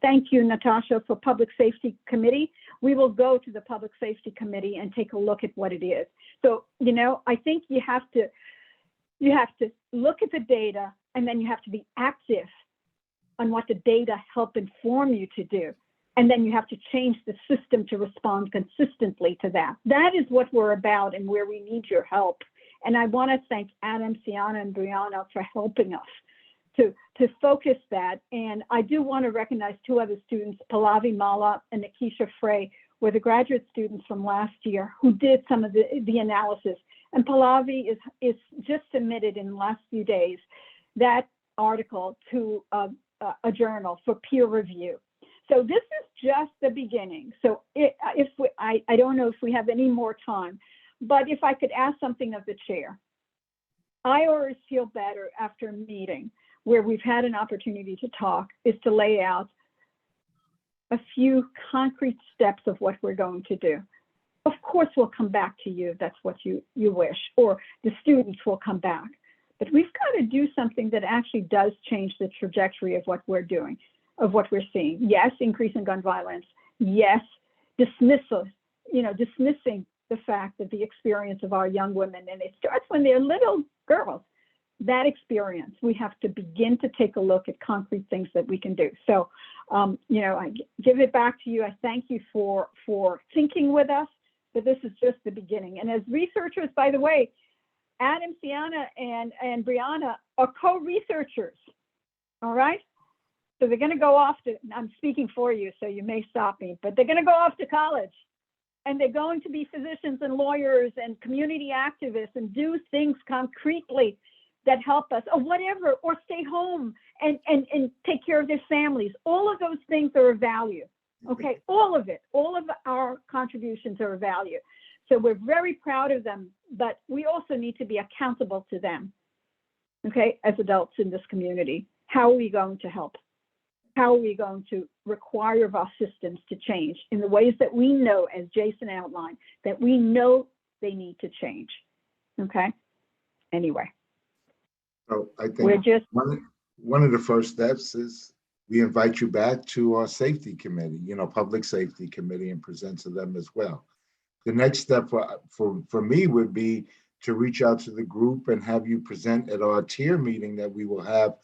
Thank you, Natasha, for Public Safety Committee. We will go to the Public Safety Committee and take a look at what it is. So, you know, I think you have to look at the data, and then you have to be active on what the data help inform you to do. And then you have to change the system to respond consistently to that. That is what we're about and where we need your help. And I want to thank Adam, Sienna, and Brianna for helping us to focus that. And I do want to recognize two other students, Pallavi Mala and Nikisha Frey, were the graduate students from last year who did some of the analysis. And Pallavi is just submitted in the last few days that article to a journal for peer review. So this is just the beginning. So I don't know if we have any more time, but if I could ask something of the chair. I always feel better after a meeting where we've had an opportunity to talk, is to lay out a few concrete steps of what we're going to do. Of course, we'll come back to you. That's what you wish, or the students will come back. But we've got to do something that actually does change the trajectory of what we're doing, of what we're seeing. Yes, increase in gun violence. Yes, dismissing the fact that the experience of our young women, and it starts when they're little girls, that experience, we have to begin to take a look at concrete things that we can do. So, I give it back to you. I thank you for thinking with us, but this is just the beginning. And as researchers, by the way, Adam, Sienna, and Brianna are co-researchers, all right? So they're gonna go off to, I'm speaking for you, so you may stop me, but they're gonna go off to college, and they're going to be physicians and lawyers and community activists and do things concretely that help us, or whatever, or stay home and take care of their families. All of those things are of value, okay? All of it, all of our contributions are of value. So we're very proud of them, but we also need to be accountable to them, okay, as adults in this community. How are we going to help? How are we going to require our systems to change in the ways that we know, as Jason outlined, that we know they need to change, okay? Anyway. So I think one of the first steps is we invite you back to our safety committee, public safety committee, and present to them as well. The next step for me would be to reach out to the group and have you present at our tier meeting that we will have.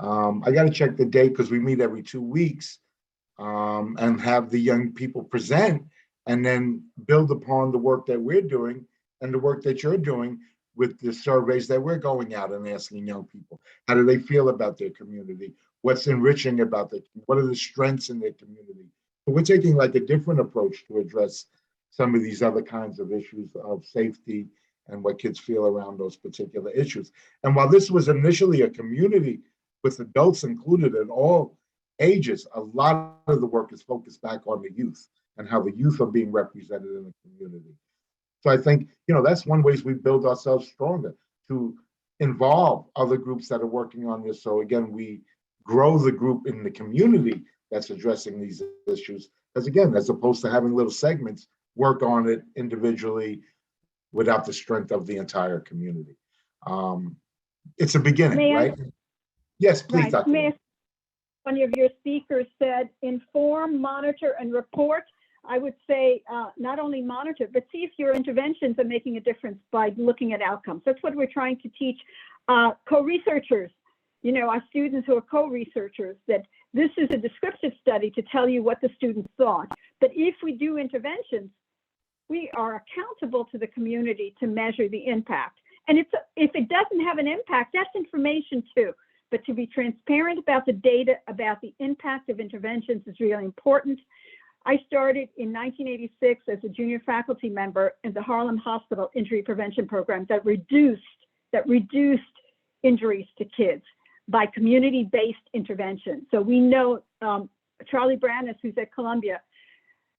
I got to check the date because we meet every 2 weeks, and have the young people present and then build upon the work that we're doing and the work that you're doing with the surveys that we're going out and asking young people. How do they feel about their community? What's enriching about it? What are the strengths in their community? So we're taking like a different approach to address some of these other kinds of issues of safety and what kids feel around those particular issues. And while this was initially a community with adults included at all ages, a lot of the work is focused back on the youth and how the youth are being represented in the community. So I think, that's one ways we build ourselves stronger, to involve other groups that are working on this. So again, we grow the group in the community that's addressing these issues. As again, as opposed to having little segments, work on it individually without the strength of the entire community. It's a beginning, right? Yes, please, Dr. One of your speakers said, inform, monitor, and report. I would say not only monitor, but see if your interventions are making a difference by looking at outcomes. That's what we're trying to teach co-researchers our students who are co-researchers, that this is a descriptive study to tell you what the students thought. But if we do interventions, we are accountable to the community to measure the impact. And if it doesn't have an impact, that's information too. But to be transparent about the data, about the impact of interventions is really important. I started in 1986 as a junior faculty member in the Harlem Hospital Injury Prevention Program that reduced injuries to kids by community-based intervention. So we know Charlie Brannis, who's at Columbia,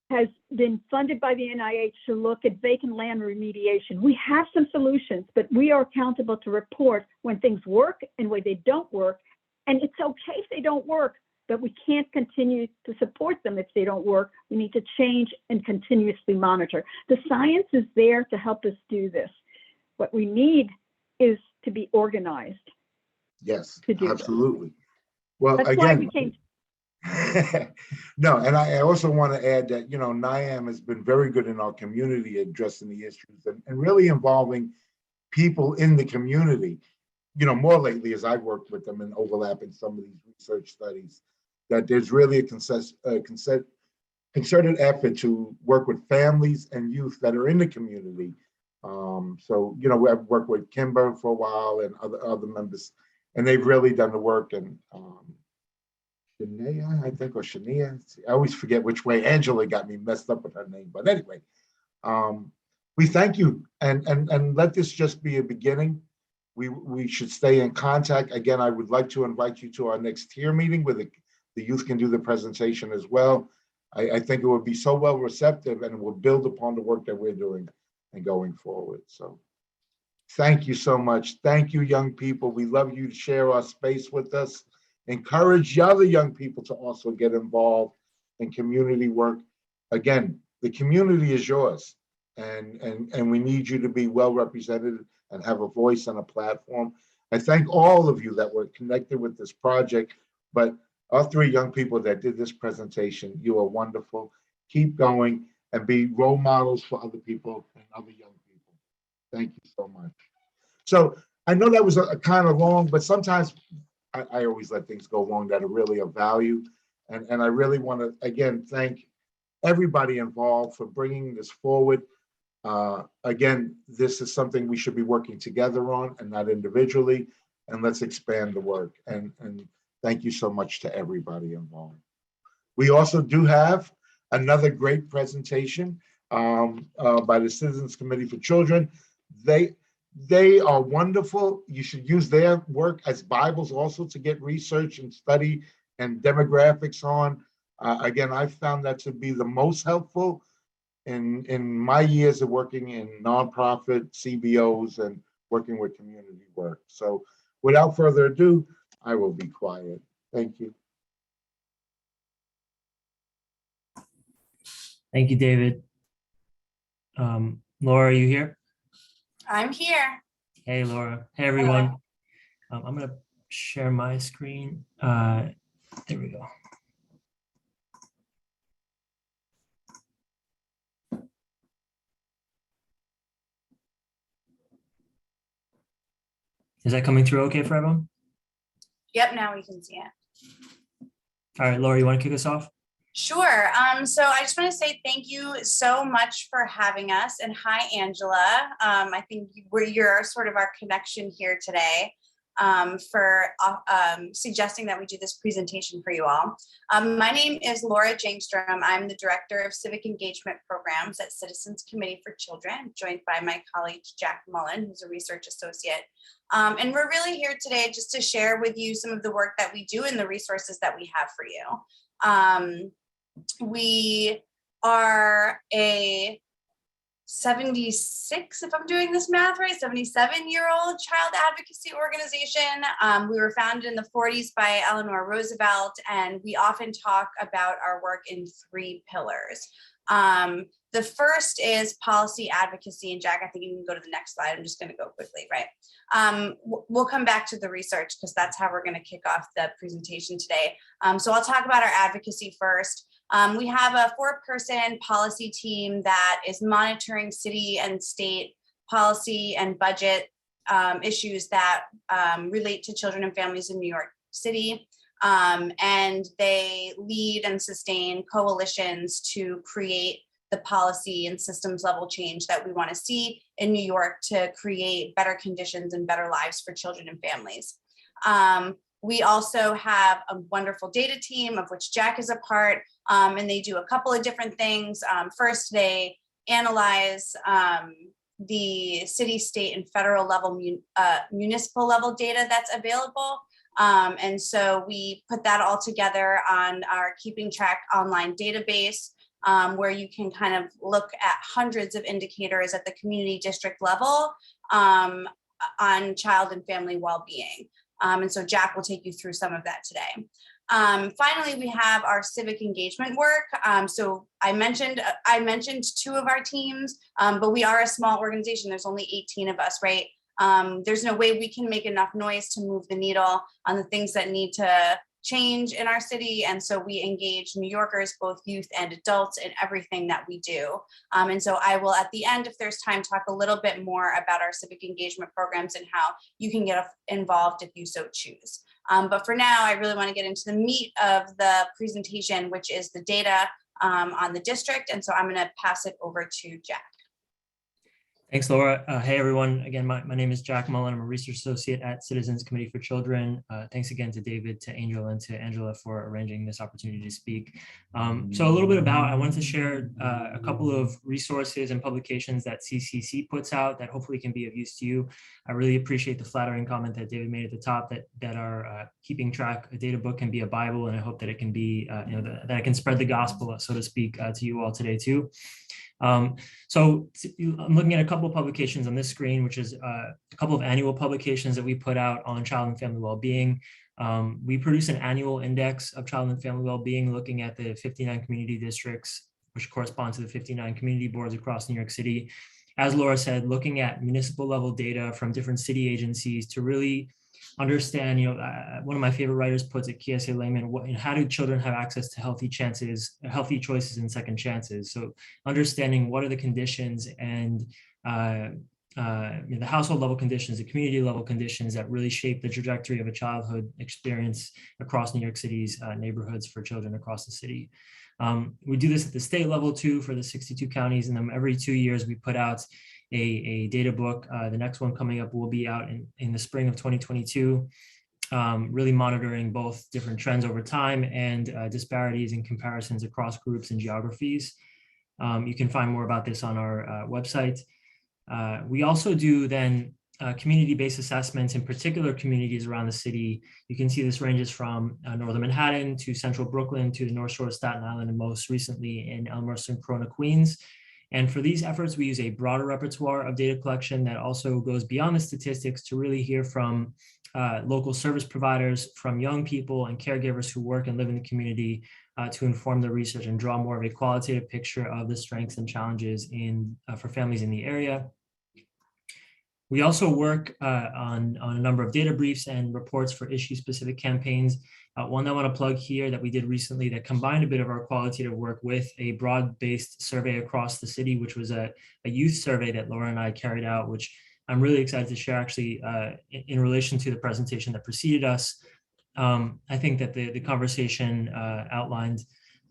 has been funded by the NIH to look at vacant land remediation. We have some solutions, but we are accountable to report when things work and when they don't work. And it's okay if they don't work, but we can't continue to support them if they don't work. We need to change and continuously monitor. The science is there to help us do this. What we need is to be organized. Yes, to do absolutely. Well, That's again, why we came. no, and I also want to add that, NIAM has been very good in our community addressing the issues and really involving people in the community. More lately as I've worked with them and overlapping some of these research studies, that there's really a concerted effort to work with families and youth that are in the community. So, I've worked with Kimber for a while and other members, and they've really done the work. And Shania, I think, or Shania. I always forget which way. Angela got me messed up with her name. But anyway, we thank you, and let this just be a beginning. We should stay in contact. Again, I would like to invite you to our next tier meeting where the youth can do the presentation as well. I think it would be so well receptive, and it will build upon the work that we're doing and going forward. So thank you so much. Thank you, young people. We love you to share our space with us. Encourage other young people to also get involved in community work. Again, the community is yours, and we need you to be well represented and have a voice and a platform. I thank all of you that were connected with this project, but our three young people that did this presentation, you are wonderful. Keep going and be role models for other people and other young people. Thank you so much. So I know that was a kind of long, but sometimes I always let things go wrong that are really of value. And I really want to, again, thank everybody involved for bringing this forward. Again, this is something we should be working together on and not individually. And let's expand the work. And thank you so much to everybody involved. We also do have another great presentation by the Citizens Committee for Children. They are wonderful. You should use their work as Bibles also to get research and study and demographics on. Again, I found that to be the most helpful in my years of working in nonprofit CBOs and working with community work. So without further ado, I will be quiet. Thank you. Thank you, David. Laura, are you here? I'm here. Hey, Laura. Hey, everyone. I'm going to share my screen. There we go. Is that coming through okay for everyone? Yep, now we can see it. All right, Laura, you want to kick us off? Sure. So I just want to say thank you so much for having us. And hi, Angela. I think you're sort of our connection here today for suggesting that we do this presentation for you all. My name is Laura Jangstrom. I'm the Director of Civic Engagement Programs at Citizens Committee for Children, joined by my colleague, Jack Mullen, who's a research associate. And we're really here today just to share with you some of the work that we do and the resources that we have for you. We are a 76, if I'm doing this math right, 77-year-old child advocacy organization. We were founded in the 40s by Eleanor Roosevelt, and we often talk about our work in 3 pillars. The first is policy advocacy, and Jack, I think you can go to the next slide. I'm just going to go quickly, right? We'll come back to the research because that's how we're going to kick off the presentation today. So I'll talk about our advocacy first. We have a 4-person policy team that is monitoring city and state policy and budget issues that relate to children and families in New York City. And they lead and sustain coalitions to create the policy and systems level change that we want to see in New York to create better conditions and better lives for children and families. We also have a wonderful data team of which Jack is a part, and they do a couple of different things. First, they analyze the city, state, and federal level municipal level data that's available. And so we put that all together on our Keeping Track online database, where you can kind of look at hundreds of indicators at the community district level on child and family well-being. And so Jack will take you through some of that today. Finally, we have our civic engagement work. So I mentioned 2 of our teams, but we are a small organization. There's only 18 of us, right? There's no way we can make enough noise to move the needle on the things that need to change in our city. And so we engage New Yorkers, both youth and adults, in everything that we do. And so I will, at the end, if there's time, talk a little bit more about our civic engagement programs and how you can get involved if you so choose. But for now, I really want to get into the meat of the presentation, which is the data on the district. And so I'm going to pass it over to Jack. Thanks, Laura. Hey, everyone. Again, my name is Jack Mullen. I'm a research associate at Citizens Committee for Children. Thanks again to David, to Angel, and to Angela for arranging this opportunity to speak. So a little bit about, I wanted to share a couple of resources and publications that CCC puts out that hopefully can be of use to you. I really appreciate the flattering comment that David made at the top that our Keeping Track, a data book, can be a Bible, and I hope that it can be, that I can spread the gospel, so to speak, to you all today too. So I'm looking at a couple of publications on this screen, which is a couple of annual publications that we put out on child and family well-being. We produce an annual index of child and family well-being, looking at the 59 community districts, which correspond to the 59 community boards across New York City. As Laura said, looking at municipal level data from different city agencies to really understand, one of my favorite writers puts it, Kiese Layman, how do children have access to healthy choices and second chances? So understanding what are the conditions and the household level conditions, the community level conditions that really shape the trajectory of a childhood experience across New York City's neighborhoods for children across the city. We do this at the state level too for the 62 counties, and then every 2 years we put out a data book. The next one coming up will be out in the spring of 2022, really monitoring both different trends over time and disparities and comparisons across groups and geographies. You can find more about this on our website. We also do then community-based assessments in particular communities around the city. You can see this ranges from Northern Manhattan to Central Brooklyn to the North Shore of Staten Island, and most recently in Elmhurst and Corona, Queens. And for these efforts, we use a broader repertoire of data collection that also goes beyond the statistics to really hear from local service providers, from young people and caregivers who work and live in the community to inform the research and draw more of a qualitative picture of the strengths and challenges for families in the area. We also work on a number of data briefs and reports for issue-specific campaigns. One I want to plug here that we did recently that combined a bit of our qualitative work with a broad-based survey across the city, which was a youth survey that Laura and I carried out, which I'm really excited to share actually in relation to the presentation that preceded us. I think that the conversation outlined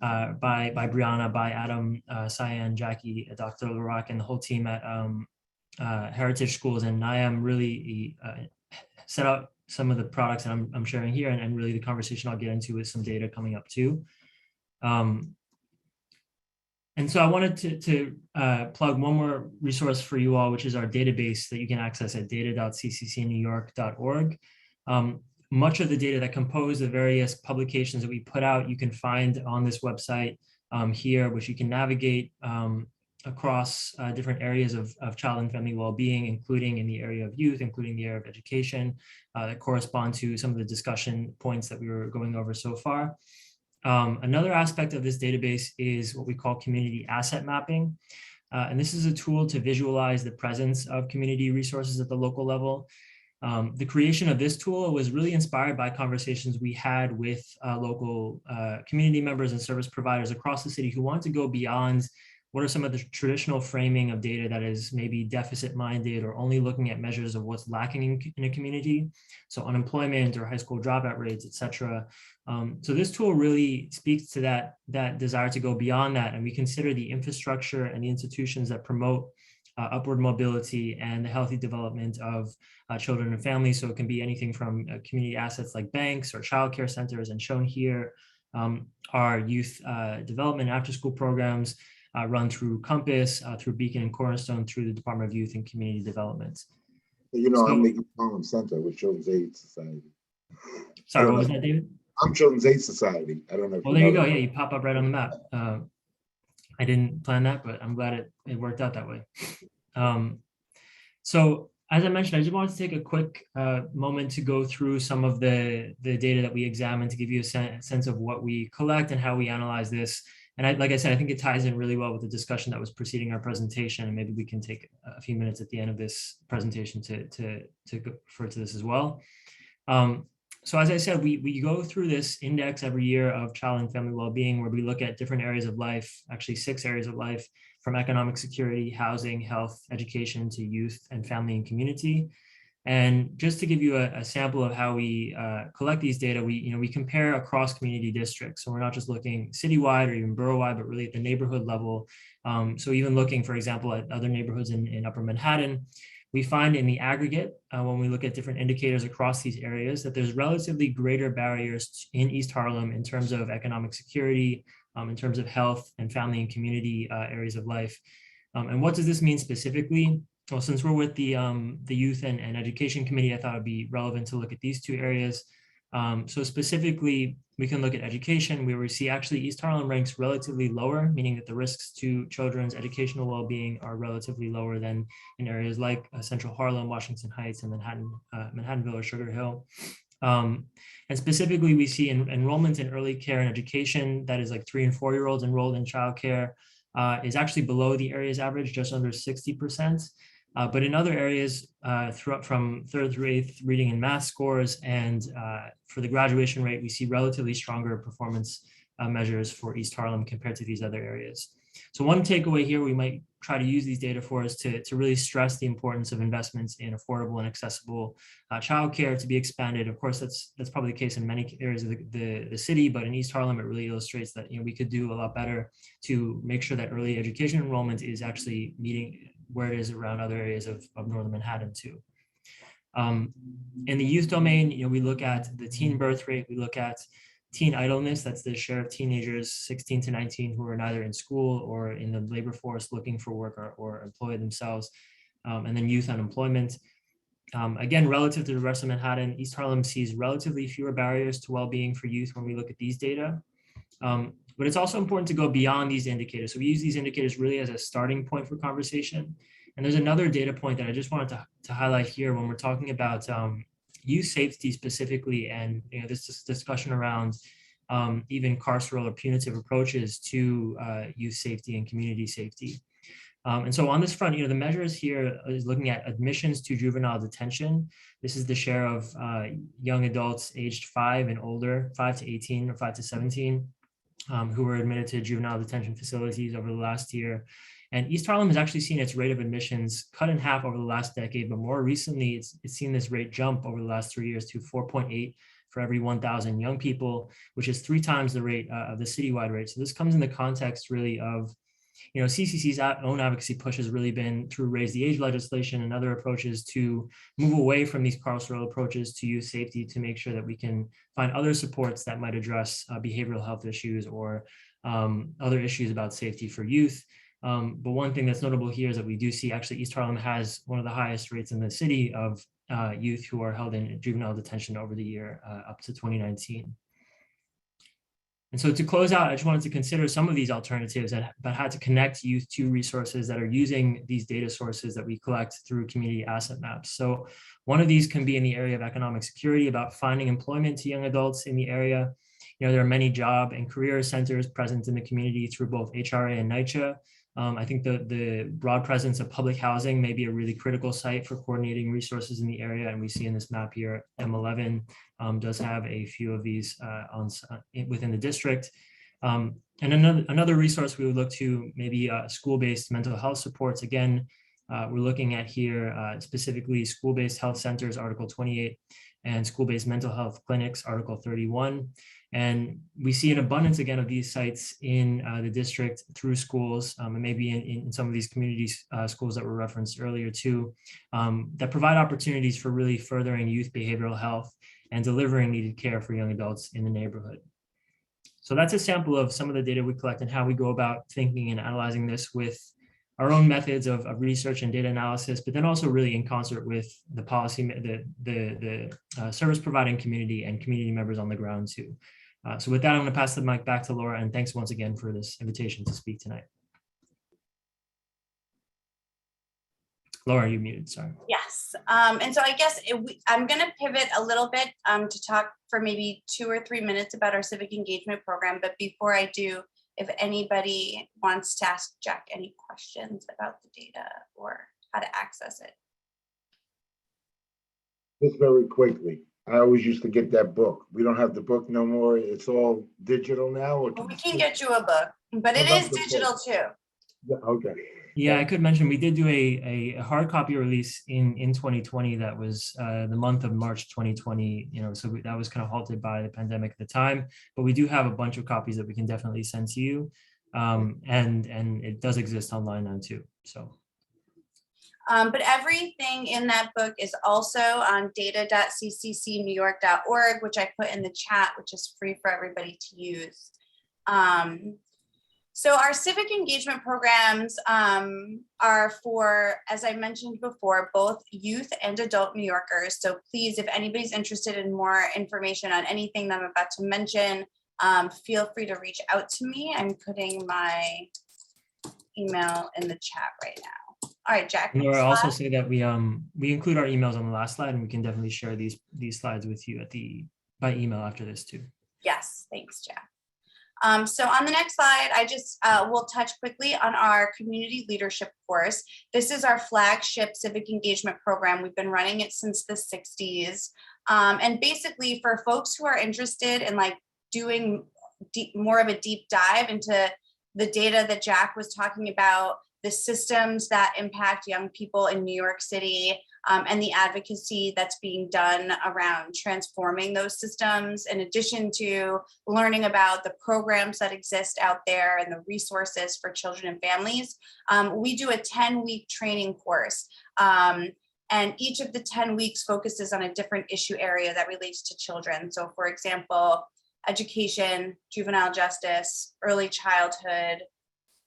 by Brianna, by Adam, Cyan, Jackie, Dr. Larak, and the whole team at Heritage Schools and NIAM really set out some of the products that I'm sharing here, and really the conversation I'll get into with some data coming up too. And so I wanted to plug one more resource for you all, which is our database that you can access at data.cccnewyork.org. Much of the data that compose the various publications that we put out, you can find on this website here, which you can navigate across different areas of child and family well-being, including in the area of youth, including the area of education, that correspond to some of the discussion points that we were going over so far. Another aspect of this database is what we call community asset mapping. And this is a tool to visualize the presence of community resources at the local level. The creation of this tool was really inspired by conversations we had with local community members and service providers across the city who want to go beyond what are some of the traditional framing of data that is maybe deficit minded or only looking at measures of what's lacking in a community? So unemployment or high school dropout rates, et cetera. So this tool really speaks to that desire to go beyond that. And we consider the infrastructure and the institutions that promote upward mobility and the healthy development of children and families. So it can be anything from community assets like banks or childcare centers, and shown here are youth development after school programs run through Compass, through Beacon and Cornerstone, through the Department of Youth and Community Development. You know, So, I'm the Harlem Center with Children's Aid Society. Sorry, what was that, David? I'm Children's Aid Society. I don't know if Well, there you go. Yeah, you pop up right on the map. I didn't plan that, but I'm glad it worked out that way. So as I mentioned, I just wanted to take a quick moment to go through some of the data that we examined to give you a sense of what we collect and how we analyze this. And like I said, I think it ties in really well with the discussion that was preceding our presentation, and maybe we can take a few minutes at the end of this presentation to refer to this as well. So as I said, we go through this index every year of child and family well-being, where we look at different areas of life, actually 6 areas of life, from economic security, housing, health, education, to youth and family and community. And just to give you a sample of how we collect these data, we compare across community districts. So we're not just looking citywide or even borough-wide, but really at the neighborhood level. So even looking, for example, at other neighborhoods in Upper Manhattan, we find in the aggregate, when we look at different indicators across these areas, that there's relatively greater barriers in East Harlem in terms of economic security, in terms of health and family and community areas of life. And what does this mean specifically? Well, since we're with the Youth and Education Committee, I thought it'd be relevant to look at these 2 areas. So specifically, we can look at education, where we see actually East Harlem ranks relatively lower, meaning that the risks to children's educational well-being are relatively lower than in areas like Central Harlem, Washington Heights, and Manhattanville or Sugar Hill. And specifically, we see enrollment in early care and education, that is like 3 and 4-year-olds enrolled in childcare, is actually below the area's average, just under 60%. But in other areas, from 3rd through 8th reading and math scores, and for the graduation rate, we see relatively stronger performance measures for East Harlem compared to these other areas. So one takeaway here we might try to use these data for is to really stress the importance of investments in affordable and accessible childcare to be expanded. Of course, that's probably the case in many areas of the city, but in East Harlem, it really illustrates that we could do a lot better to make sure that early education enrollment is actually meeting where it is around other areas of Northern Manhattan too. In the youth domain, we look at the teen birth rate, we look at teen idleness, that's the share of teenagers 16 to 19 who are neither in school or in the labor force looking for work or employ themselves, and then youth unemployment. Again, relative to the rest of Manhattan, East Harlem sees relatively fewer barriers to well-being for youth when we look at these data. But it's also important to go beyond these indicators. So we use these indicators really as a starting point for conversation. And there's another data point that I just wanted to highlight here when we're talking about youth safety specifically, and this discussion around even carceral or punitive approaches to youth safety and community safety. And so on this front, the measures here is looking at admissions to juvenile detention. This is the share of young adults aged 5 and older, 5 to 18 or 5 to 17, who were admitted to juvenile detention facilities over the last year. And East Harlem has actually seen its rate of admissions cut in half over the last decade, but more recently, it's seen this rate jump over the last 3 years to 4.8 for every 1,000 young people, which is 3 times the rate of the citywide rate. So this comes in the context really of, CCC's own advocacy push has really been through raise the age legislation and other approaches to move away from these carceral approaches to youth safety, to make sure that we can find other supports that might address behavioral health issues or other issues about safety for youth. But one thing that's notable here is that we do see actually East Harlem has one of the highest rates in the city of youth who are held in juvenile detention over the year up to 2019. And so to close out, I just wanted to consider some of these alternatives about how to connect youth to resources that are using these data sources that we collect through community asset maps. So one of these can be in the area of economic security, about finding employment to young adults in the area. There are many job and career centers present in the community through both HRA and NYCHA. I think the broad presence of public housing may be a really critical site for coordinating resources in the area. And we see in this map here, M11 does have a few of these within the district. And another resource we would look to, maybe school-based mental health supports. Again, we're looking at here specifically school-based health centers, Article 28, and school-based mental health clinics, Article 31. And we see an abundance again of these sites in the district through schools, and maybe in some of these community schools that were referenced earlier too, that provide opportunities for really furthering youth behavioral health and delivering needed care for young adults in the neighborhood. So that's a sample of some of the data we collect and how we go about thinking and analyzing this with our own methods of research and data analysis, but then also really in concert with the policy, the service providing community and community members on the ground too. So with that, I'm going to pass the mic back to Laura, and thanks once again for this invitation to speak tonight. Laura, you're muted, sorry. Yes, and so I guess I'm going to pivot a little bit to talk for maybe 2 or 3 minutes about our civic engagement program. But before I do, if anybody wants to ask Jack any questions about the data or how to access it. Just very quickly, I always used to get that book. We don't have the book no more. It's all digital now. Or Well, we can get you a book, but it is digital too. Okay. Yeah, I could mention we did do a hard copy release in 2020. That was the month of March 2020. So that was kind of halted by the pandemic at the time. But we do have a bunch of copies that we can definitely send to you, and it does exist online now too. So. But everything in that book is also on data.cccnewyork.org, which I put in the chat, which is free for everybody to use. So our civic engagement programs are for, as I mentioned before, both youth and adult New Yorkers. So please, if anybody's interested in more information on anything that I'm about to mention, feel free to reach out to me. I'm putting my email in the chat right now. All right, Jack. Laura, also say that we include our emails on the last slide, and we can definitely share these slides with you by email after this too. Yes, thanks, Jack. So on the next slide, I just will touch quickly on our community leadership course. This is our flagship civic engagement program. We've been running it since the 60s. And basically for folks who are interested in like doing more of a deep dive into the data that Jack was talking about, the systems that impact young people in New York City, and the advocacy that's being done around transforming those systems, in addition to learning about the programs that exist out there and the resources for children and families. We do a 10-week training course, and each of the 10 weeks focuses on a different issue area that relates to children. So for example, education, juvenile justice, early childhood,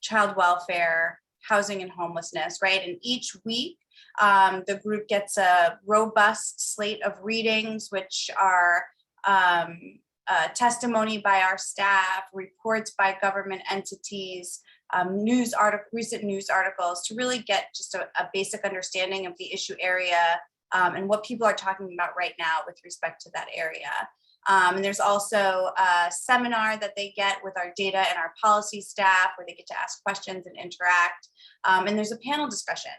child welfare, housing and homelessness, right? And each week, the group gets a robust slate of readings, which are testimony by our staff, reports by government entities, recent news articles, to really get just a basic understanding of the issue area and what people are talking about right now with respect to that area. And there's also a seminar that they get with our data and our policy staff where they get to ask questions and interact. And there's a panel discussion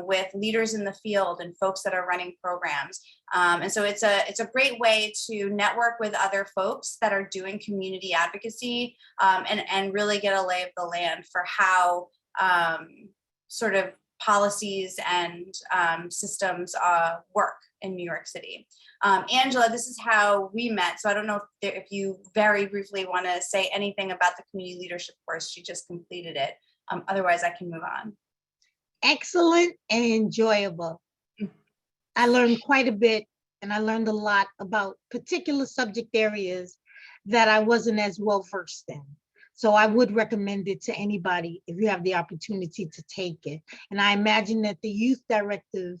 with leaders in the field and folks that are running programs. And so it's a great way to network with other folks that are doing community advocacy and really get a lay of the land for how sort of policies and systems work in New York City. Angela, this is how we met. So I don't know if you very briefly want to say anything about the community leadership course. She just completed it. Otherwise, I can move on. Excellent and enjoyable. I learned quite a bit, and I learned a lot about particular subject areas that I wasn't as well versed in. So I would recommend it to anybody if you have the opportunity to take it. And I imagine that the youth directive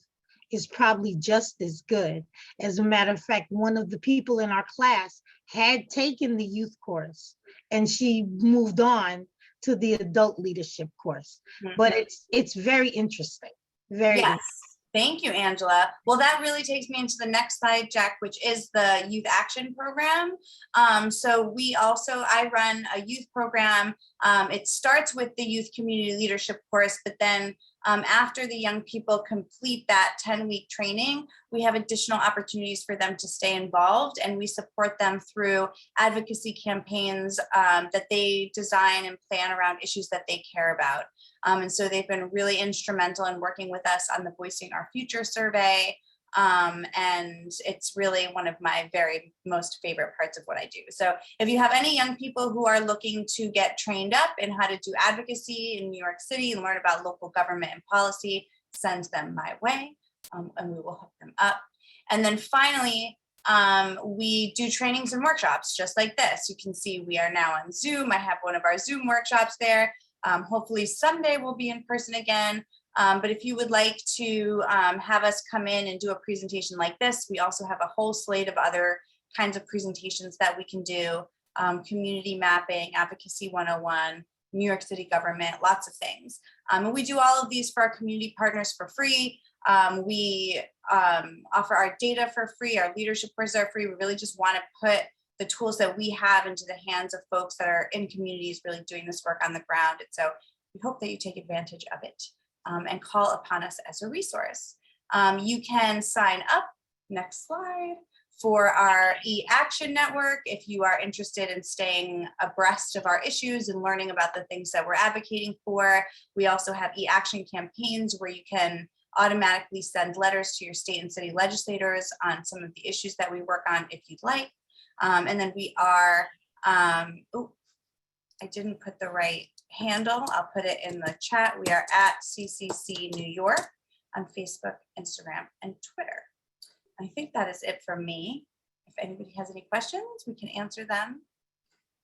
is probably just as good. As a matter of fact, one of the people in our class had taken the youth course, and she moved on to the adult leadership course. But it's very interesting. Very yes. interesting. Thank you, Angela. Well, that really takes me into the next slide, Jack, which is the youth action program. So I run a youth program. It starts with the youth community leadership course, but then After the young people complete that 10-week training, we have additional opportunities for them to stay involved, and we support them through advocacy campaigns that they design and plan around issues that they care about. And so they've been really instrumental in working with us on the Voicing Our Future survey. And it's really one of my very most favorite parts of what I do. So if you have any young people who are looking to get trained up in how to do advocacy in New York City and learn about local government and policy, send them my way, and we will hook them up. And then finally, we do trainings and workshops just like this. You can see we are now on Zoom. I have one of our Zoom workshops there. Hopefully someday we'll be in person again. But if you would like to have us come in and do a presentation like this, we also have a whole slate of other kinds of presentations that we can do. Community mapping, Advocacy 101, New York City government, lots of things. And we do all of these for our community partners for free. We offer our data for free, our leadership courses are free. We really just want to put the tools that we have into the hands of folks that are in communities really doing this work on the ground. And so we hope that you take advantage of it. And call upon us as a resource. You can sign up, next slide, for our e-action network if you are interested in staying abreast of our issues and learning about the things that we're advocating for. We also have e-action campaigns where you can automatically send letters to your state and city legislators on some of the issues that we work on if you'd like. And then we are, oh, I didn't put the right handle. I'll put it in the chat. We are at CCC New York on Facebook, Instagram, and Twitter. I think that is it from me. If anybody has any questions, we can answer them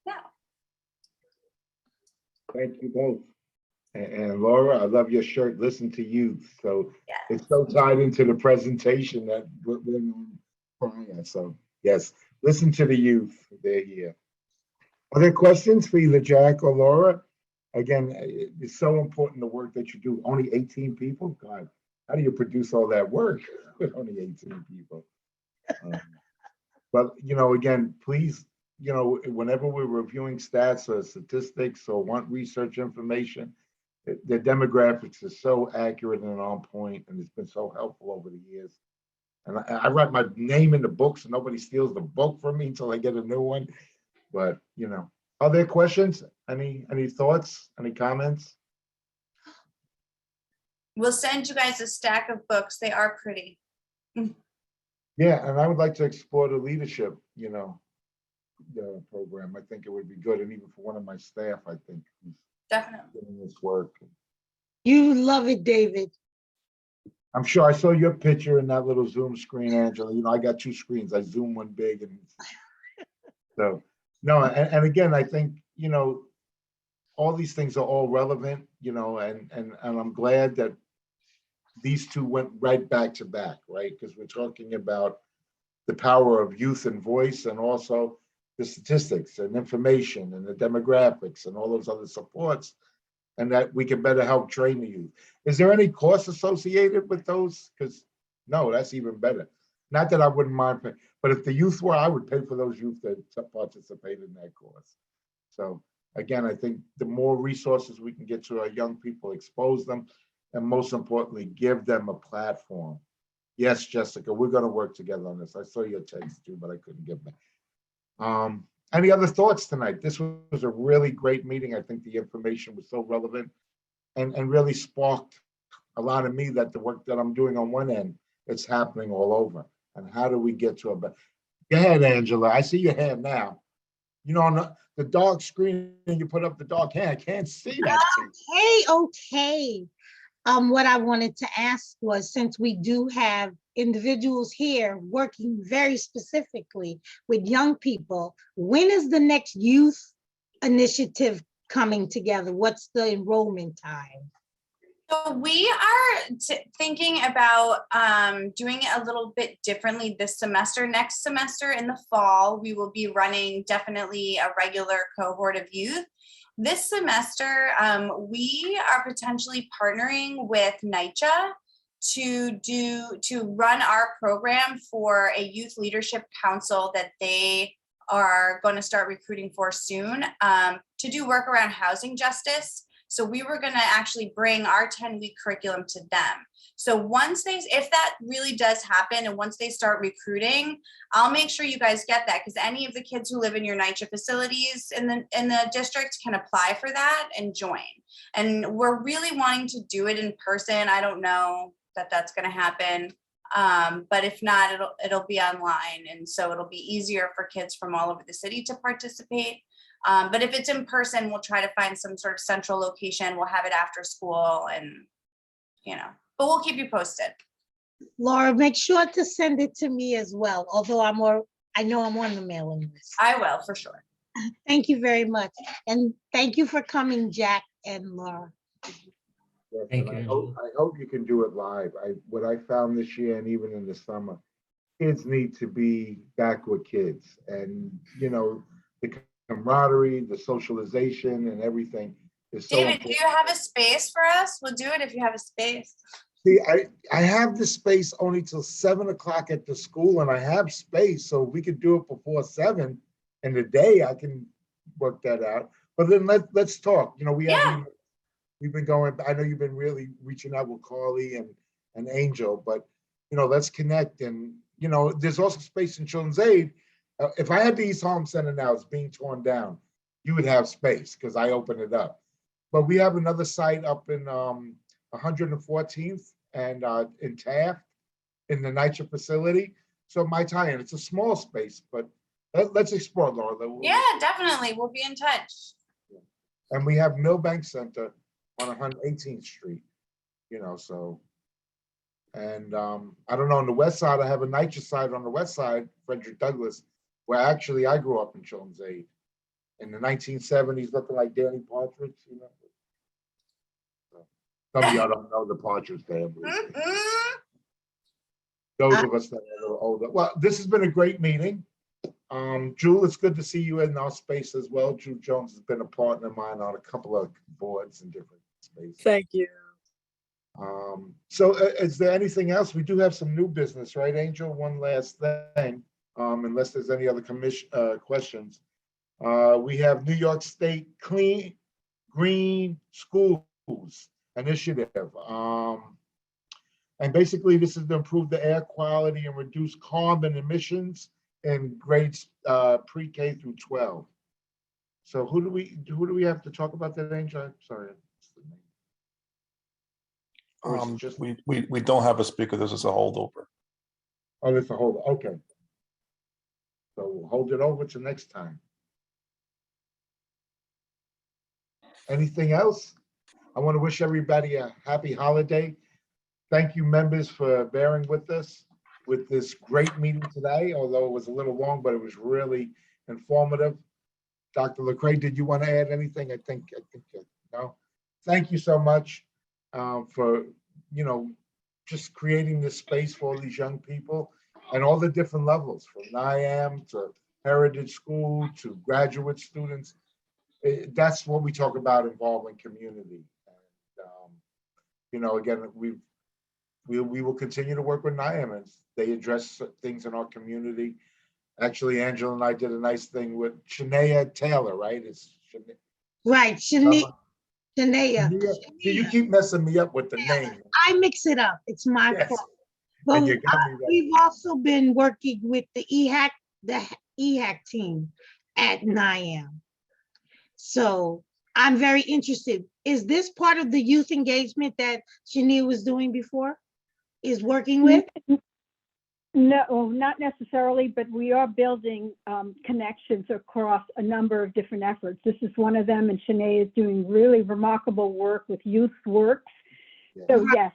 now. Thank you both. And Laura, I love your shirt, Listen to Youth. So yes. It's so tied into the presentation that we're on prior. So yes, listen to the youth. They're here. Are there questions for either Jack or Laura? Again, it's so important the work that you do. Only 18 people? God, how do you produce all that work with only 18 people? But, you know, again, please, you know, whenever we're reviewing stats or statistics or want research information, the demographics is so accurate and on point, and it's been so helpful over the years. And I write my name in the book so nobody steals the book from me until I get a new one. But, you know, are there questions? Any thoughts? Any comments? We'll send you guys a stack of books. They are pretty. Yeah, and I would like to explore the leadership, you know, the program. I think it would be good, and even for one of my staff, I think who's definitely doing this work. You love it, David. I'm sure I saw your picture in that little Zoom screen, Angela. You know, I got two screens. I zoom one big, and so no. And again, I think, you know, all these things are all relevant, you know, and I'm glad that these two went right back to back, right? Because we're talking about the power of youth and voice, and also the statistics and information and the demographics and all those other supports, and that we can better help train the youth. Is there any cost associated with those? Because no, that's even better. Not that I wouldn't mind paying, but if the youth were, I would pay for those youth to participate in that course. So again, I think the more resources we can get to our young people, expose them, and most importantly, give them a platform. Yes, Jessica, we're going to work together on this. I saw your text too, but I couldn't get back. Any other thoughts tonight? This was a really great meeting. I think the information was so relevant and really sparked a lot of me that the work that I'm doing on one end, it's happening all over. And how do we get to a better? Go ahead, Angela. I see your hand now. You know, on the dark screen, and you put up the dark hand. I can't see that. Okay. What I wanted to ask was, since we do have individuals here working very specifically with young people, when is the next youth initiative coming together? What's the enrollment time? So we are thinking about doing it a little bit differently this semester. Next semester in the fall, we will be running definitely a regular cohort of youth. This semester, we are potentially partnering with NYCHA to run our program for a youth leadership council that they are going to start recruiting for soon, to do work around housing justice. So we were going to actually bring our 10-week curriculum to them. So once if that really does happen, and once they start recruiting, I'll make sure you guys get that, because any of the kids who live in your NYCHA facilities in the district can apply for that and join. And we're really wanting to do it in person. I don't know that that's going to happen. But if not, it'll be online. And so it'll be easier for kids from all over the city to participate. But if it's in person, we'll try to find some sort of central location. We'll have it after school, and, but we'll keep you posted. Laura, make sure to send it to me as well, although I know I'm on the mailing list. I will, for sure. Thank you very much. And thank you for coming, Jack and Laura. Yes, Thank and you, I hope you can do it live. What I found this year, and even in the summer, kids need to be back with kids, and the camaraderie, the socialization, and everything is so David, important. do you have a space for us? We'll do it if you have a space. See, I have the space only till 7 o'clock at the school, and I have space, so we could do it before 7 in the day. I can work that out. But then let's talk. We've been going. I know you've been really reaching out with Carly and Angel, but let's connect. And there's also space in Children's Aid. If I had the East Harlem Center now, it's being torn down, you would have space because I opened it up. But we have another site up in 114th and in Taft in the NYCHA facility. So it might tie in. It's a small space, but let's explore, Laura. Yeah, definitely. We'll be in touch. And we have Millbank Center on 118th Street, so. And I don't know, on the west side, I have a NYCHA site on the west side, Frederick Douglass, where actually I grew up in Children's Aid in the 1970s, looking like Danny Partridge, So, some of y'all don't know the Partridge family. Those of us that are a little older. Well, this has been a great meeting. Jewel, it's good to see you in our space as well. Jewel Jones has been a partner of mine on a couple of boards in different spaces. Thank you. So is there anything else? We do have some new business, right, Angel? One last thing, unless there's any other questions. We have New York State Clean Green Schools Initiative. And basically this is to improve the air quality and reduce carbon emissions in grades pre-K through 12. So who do we have to talk about that, Angel? I'm sorry. We don't have a speaker. This is a holdover. Oh, it's a holdover. Okay. So we'll hold it over to next time. Anything else? I want to wish everybody a happy holiday. Thank you, members, for bearing with us with this great meeting today, although it was a little long, but it was really informative. Dr. Lecrae, did you want to add anything? I think no. Thank you so much for just creating this space for all these young people and all the different levels, from NIAM to Heritage School to graduate students. That's what we talk about, involving community. And again, we will continue to work with NIAM as they address things in our community. Actually, Angela and I did a nice thing with Shania Taylor, right? Right, Shania. You keep messing me up with the name. I mix it up. It's my fault. But we've also been working with the EHAC team at NIAM. So I'm very interested. Is this part of the youth engagement that Shania was doing before? Is working with? No, not necessarily, but we are building connections across a number of different efforts. This is one of them, and Shanae is doing really remarkable work with Youth Works. So yes,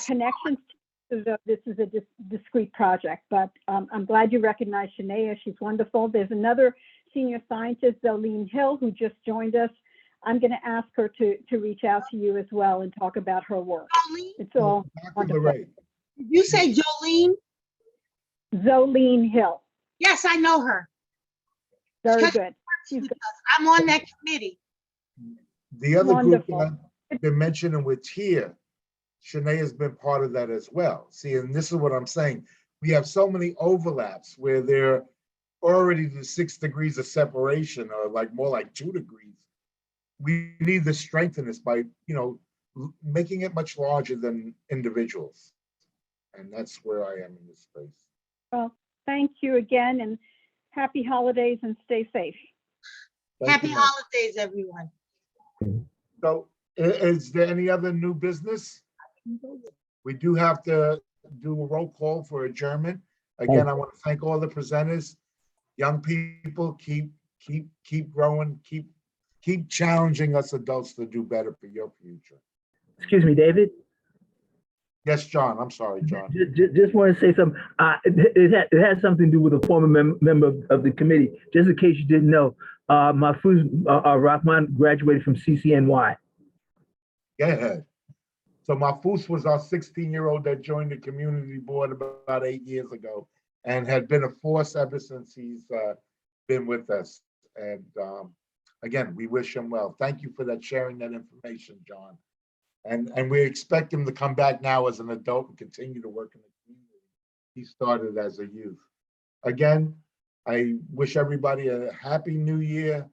connections. This is a discrete project, but I'm glad you recognize Shanae. She's wonderful. There's another senior scientist, Zolene Hill, who just joined us. I'm going to ask her to reach out to you as well and talk about her work. It's all wonderful. Did you say Jolene? Zolene Hill. Yes, I know her. Very good. I'm on that committee. The other group that I've been mentioning with here, Shanae has been part of that as well. See, and this is what I'm saying. We have so many overlaps where they're already the 6 degrees of separation, or more like 2 degrees. we need to strengthen this by, making it much larger than individuals. And that's where I am in this space. Well, thank you again and happy holidays and stay safe. Happy holidays, everyone. So is there any other new business? We do have to do a roll call for adjournment. Again, I want to thank all the presenters. Young people, keep growing, keep challenging us adults to do better for your future. Excuse me, David. Yes, John. I'm sorry, John. Just want to say something. It has something to do with a former member of the committee. Just in case you didn't know, Mahfouz Rahman graduated from CCNY. Go ahead. So Mahfouz was our 16-year-old that joined the community board about 8 years ago and had been a force ever since he's been with us. And again, we wish him well. Thank you for sharing that information, John. And we expect him to come back now as an adult and continue to work in the community he started as a youth. Again, I wish everybody a happy new year.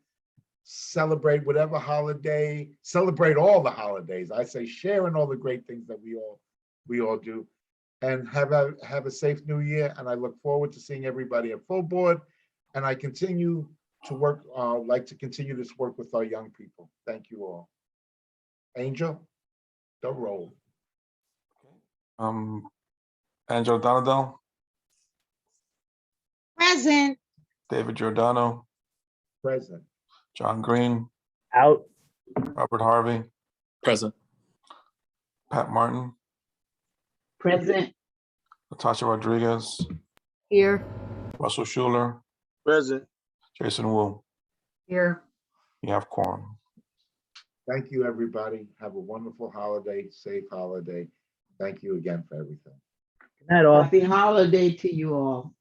Celebrate whatever holiday, celebrate all the holidays. I say sharing all the great things that we all do. And have a safe new year. And I look forward to seeing everybody at full board. And I continue to work, like to continue this work with our young people. Thank you all. Angel, the roll. Angela Donadell, Present. David Giordano, Present. John Green, out. Robert Harvey, Present. Pat Martin, Present. Natasha Rodriguez, Here. Russell Schuler, Present. Jason Wu. Here. You have quorum. Thank you, everybody. Have a wonderful holiday, safe holiday. Thank you again for everything. Good night, all. Happy holiday to you all.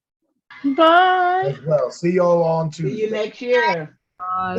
Bye. As well. See you all on Tuesday. See you next year.